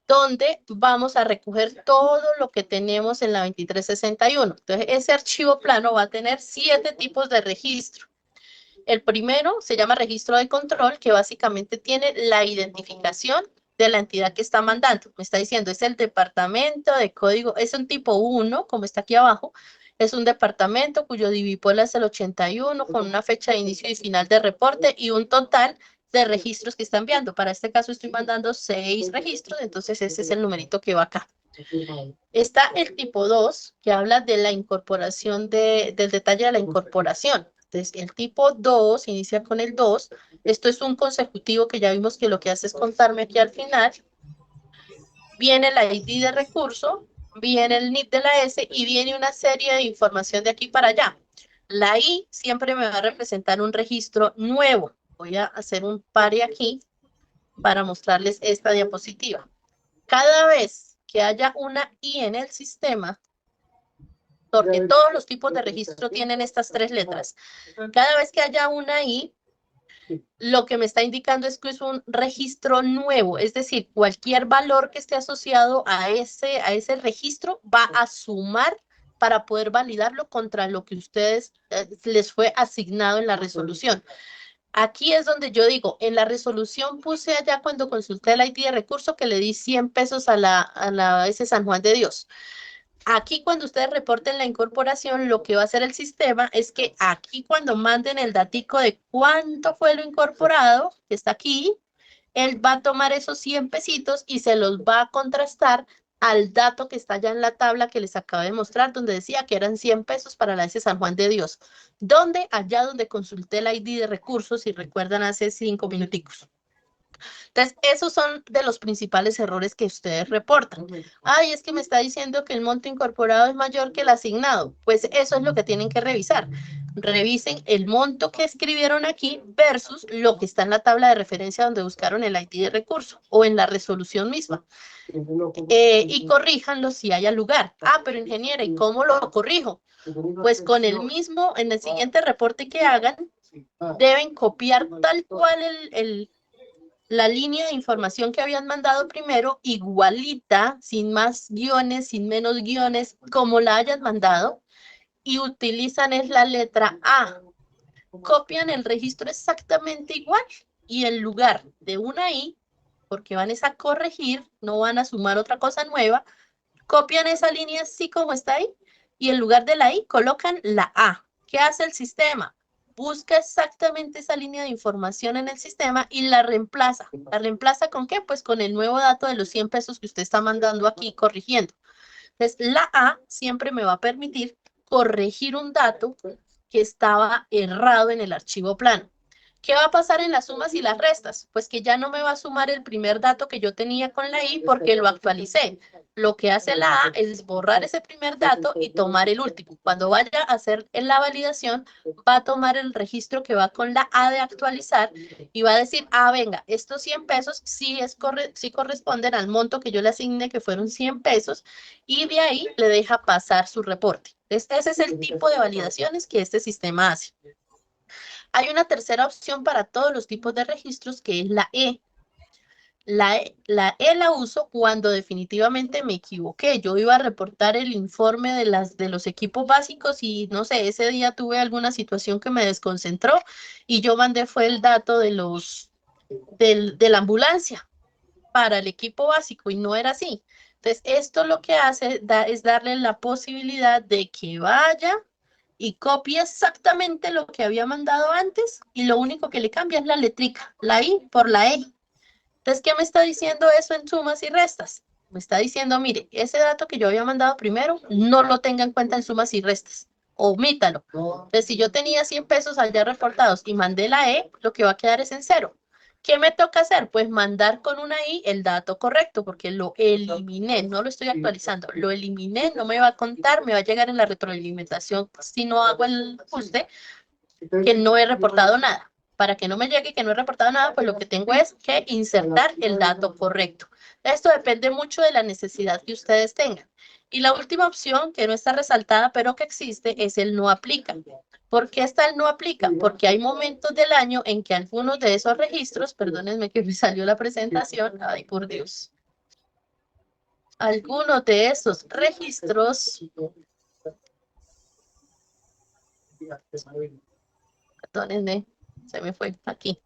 donde vamos a recoger todo lo que tenemos en la 2361. Entonces, ese archivo plano va a tener 7 tipos de registro. El primero se llama registro de control, que básicamente tiene la identificación de la entidad que está mandando. Me está diciendo, es el departamento de código, es un tipo 1, como está aquí abajo, es un departamento cuyo divipola es el 81, con una fecha de inicio y final de reporte y un total de registros que está enviando. Para este caso estoy mandando 6 registros, entonces ese es el numerito que va acá. Está el tipo 2, que habla de la incorporación, del detalle de la incorporación. Entonces, el tipo 2 inicia con el 2. Esto es un consecutivo que ya vimos que lo que hace es contarme aquí al final. Viene el ID de recurso, viene el NIP de la S y viene una serie de información de aquí para allá. La I siempre me va a representar un registro nuevo. Voy a hacer un pare aquí para mostrarles esta diapositiva. Cada vez que haya una I en el sistema, porque todos los tipos de registro tienen estas 3 letras. Cada vez que haya una I, lo que me está indicando es que es un registro nuevo, es decir, cualquier valor que esté asociado a ese registro va a sumar para poder validarlo contra lo que ustedes les fue asignado en la resolución. Aquí es donde yo digo, en la resolución puse allá cuando consulté el ID de recurso que le di 100 pesos a la S San Juan de Dios. Aquí cuando ustedes reporten la incorporación, lo que va a hacer el sistema es que aquí cuando manden el datico de cuánto fue lo incorporado, que está aquí, él va a tomar esos 100 pesitos y se los va a contrastar al dato que está allá en la tabla que les acabo de mostrar, donde decía que eran 100 pesos para la S San Juan de Dios. ¿Dónde? Allá donde consulté el ID de recursos, si recuerdan, hace 5 minuticos. Entonces, esos son de los principales errores que ustedes reportan. Ay, es que me está diciendo que el monto incorporado es mayor que el asignado. Pues eso es lo que tienen que revisar. Revisen el monto que escribieron aquí versus lo que está en la tabla de referencia donde buscaron el ID de recurso o en la resolución misma. Y corríjanlo si haya lugar. Ah, pero ingeniera, ¿y cómo lo corrijo? Pues con el mismo, en el siguiente reporte que hagan, deben copiar tal cual la línea de información que habían mandado primero, igualita, sin más guiones, sin menos guiones, como la hayan mandado, y utilizan es la letra A. Copian el registro exactamente igual y en lugar de una I, porque van a corregir, no van a sumar otra cosa nueva, copian esa línea así como está ahí y en lugar de la I colocan la A. ¿Qué hace el sistema? Busca exactamente esa línea de información en el sistema y la reemplaza. ¿La reemplaza con qué? Pues con el nuevo dato de los 100 pesos que usted está mandando aquí corrigiendo. Entonces, la A siempre me va a permitir corregir un dato que estaba errado en el archivo plano. ¿Qué va a pasar en las sumas y las restas? Pues que ya no me va a sumar el primer dato que yo tenía con la I porque lo actualicé. Lo que hace la A es borrar ese primer dato y tomar el último. Cuando vaya a hacer la validación, va a tomar el registro que va con la A de actualizar y va a decir, ah, venga, estos 100 pesos sí corresponden al monto que yo le asigné, que fueron 100 pesos, y de ahí le deja pasar su reporte. Entonces, ese es el tipo de validaciones que este sistema hace. Hay una tercera opción para todos los tipos de registros que es la E. La E la uso cuando definitivamente me equivoqué. Yo iba a reportar el informe de los equipos básicos y no sé, ese día tuve alguna situación que me desconcentró y yo mandé fue el dato de la ambulancia para el equipo básico y no era así. Entonces, esto lo que hace es darle la posibilidad de que vaya y copie exactamente lo que había mandado antes y lo único que le cambia es la letrica, la I por la E. Entonces, ¿qué me está diciendo eso en sumas y restas? Me está diciendo, mire, ese dato que yo había mandado primero, no lo tenga en cuenta en sumas y restas. Omítalo. Entonces, si yo tenía 100 pesos allá reportados y mandé la E, lo que va a quedar es en cero. ¿Qué me toca hacer? Pues mandar con una I el dato correcto, porque lo eliminé, no lo estoy actualizando, lo eliminé, no me va a contar, me va a llegar en la retroalimentación si no hago el ajuste, que no he reportado nada. Para que no me llegue que no he reportado nada, pues lo que tengo es que insertar el dato correcto. Esto depende mucho de la necesidad que ustedes tengan. Y la última opción, que no está resaltada, pero que existe, es el no aplica. ¿Por qué está el no aplica? Porque hay momentos del año en que algunos de esos registros, perdónenme que me salió la presentación, ay por Dios, algunos de esos registros, perdónenme, se me fue aquí.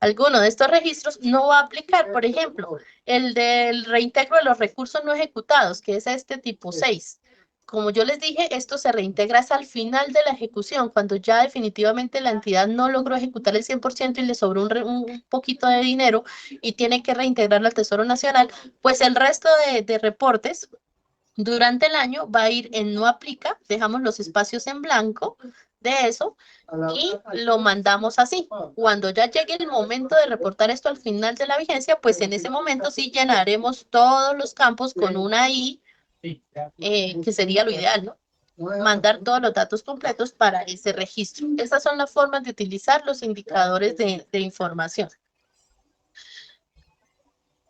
Alguno de estos registros no va a aplicar, por ejemplo, el del reintegro de los recursos no ejecutados, que es este tipo 6. Como yo les dije, esto se reintegra hasta el final de la ejecución, cuando ya definitivamente la entidad no logró ejecutar el 100% y le sobró un poquito de dinero y tiene que reintegrarlo al Tesoro Nacional, pues el resto de reportes durante el año va a ir en no aplica, dejamos los espacios en blanco de eso y lo mandamos así. Cuando ya llegue el momento de reportar esto al final de la vigencia, pues en ese momento sí llenaremos todos los campos con una I, que sería lo ideal, ¿no? Mandar todos los datos completos para ese registro. Esas son las formas de utilizar los indicadores de información.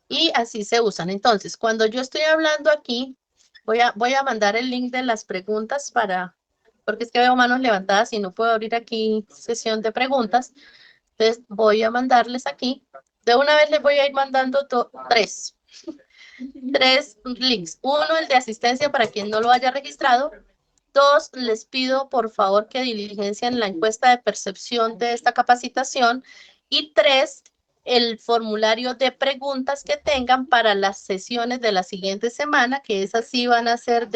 Y así se usan. Entonces, cuando yo estoy hablando aquí, voy a mandar el link de las preguntas porque es que veo manos levantadas y no puedo abrir aquí sesión de preguntas. Entonces, voy a mandarles aquí. De una vez les voy a ir mandando tres links. Uno, el de asistencia para quien no lo haya registrado. Dos, les pido por favor que diligencien la encuesta de percepción de esta capacitación. Y tres, el formulario de preguntas que tengan para las sesiones de la siguiente semana, que esas sí van a ser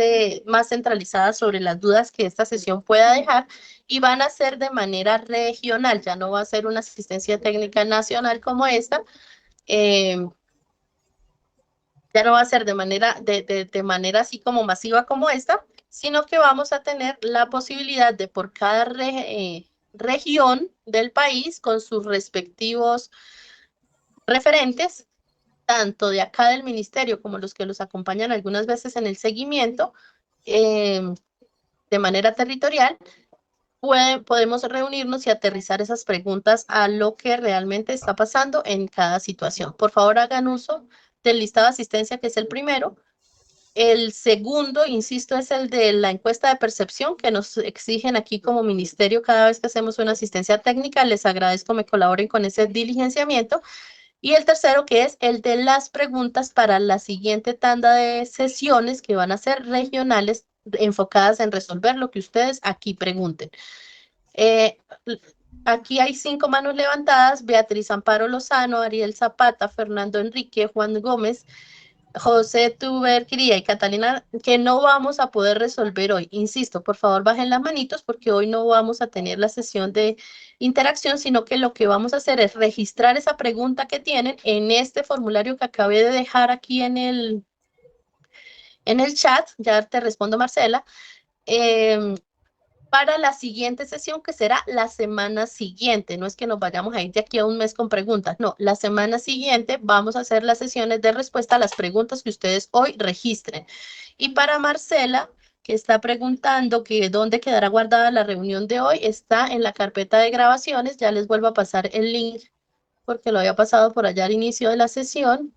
más centralizadas sobre las dudas que esta sesión pueda dejar y van a ser de manera regional, ya no va a ser una asistencia técnica nacional como esta, ya no va a ser de manera así como masiva como esta, sino que vamos a tener la posibilidad de por cada región del país con sus respectivos referentes, tanto de acá del ministerio como los que los acompañan algunas veces en el seguimiento, de manera territorial, podemos reunirnos y aterrizar esas preguntas a lo que realmente está pasando en cada situación. Por favor, hagan uso del listado de asistencia, que es el primero. El segundo, insisto, es el de la encuesta de percepción que nos exigen aquí como ministerio cada vez que hacemos una asistencia técnica. Les agradezco me colaboren con ese diligenciamiento. Y el tercero, que es el de las preguntas para la siguiente tanda de sesiones que van a ser regionales, enfocadas en resolver lo que ustedes aquí pregunten. Aquí hay 5 manos levantadas: Beatriz Amparo Lozano, Ariel Zapata, Fernando Enrique, Juan Gómez, José Tuberquería y Catalina, que no vamos a poder resolver hoy. Insisto, por favor bajen las manitos porque hoy no vamos a tener la sesión de interacción, sino que lo que vamos a hacer es registrar esa pregunta que tienen en este formulario que acabé de dejar aquí en el chat. Ya te respondo, Marcela. Para la siguiente sesión, que será la semana siguiente. No es que nos vayamos a ir de aquí a un mes con preguntas, no, la semana siguiente vamos a hacer las sesiones de respuesta a las preguntas que ustedes hoy registren. Y para Marcela, que está preguntando que dónde quedará guardada la reunión de hoy, está en la carpeta de grabaciones. Ya les vuelvo a pasar el link porque lo había pasado por allá al inicio de la sesión.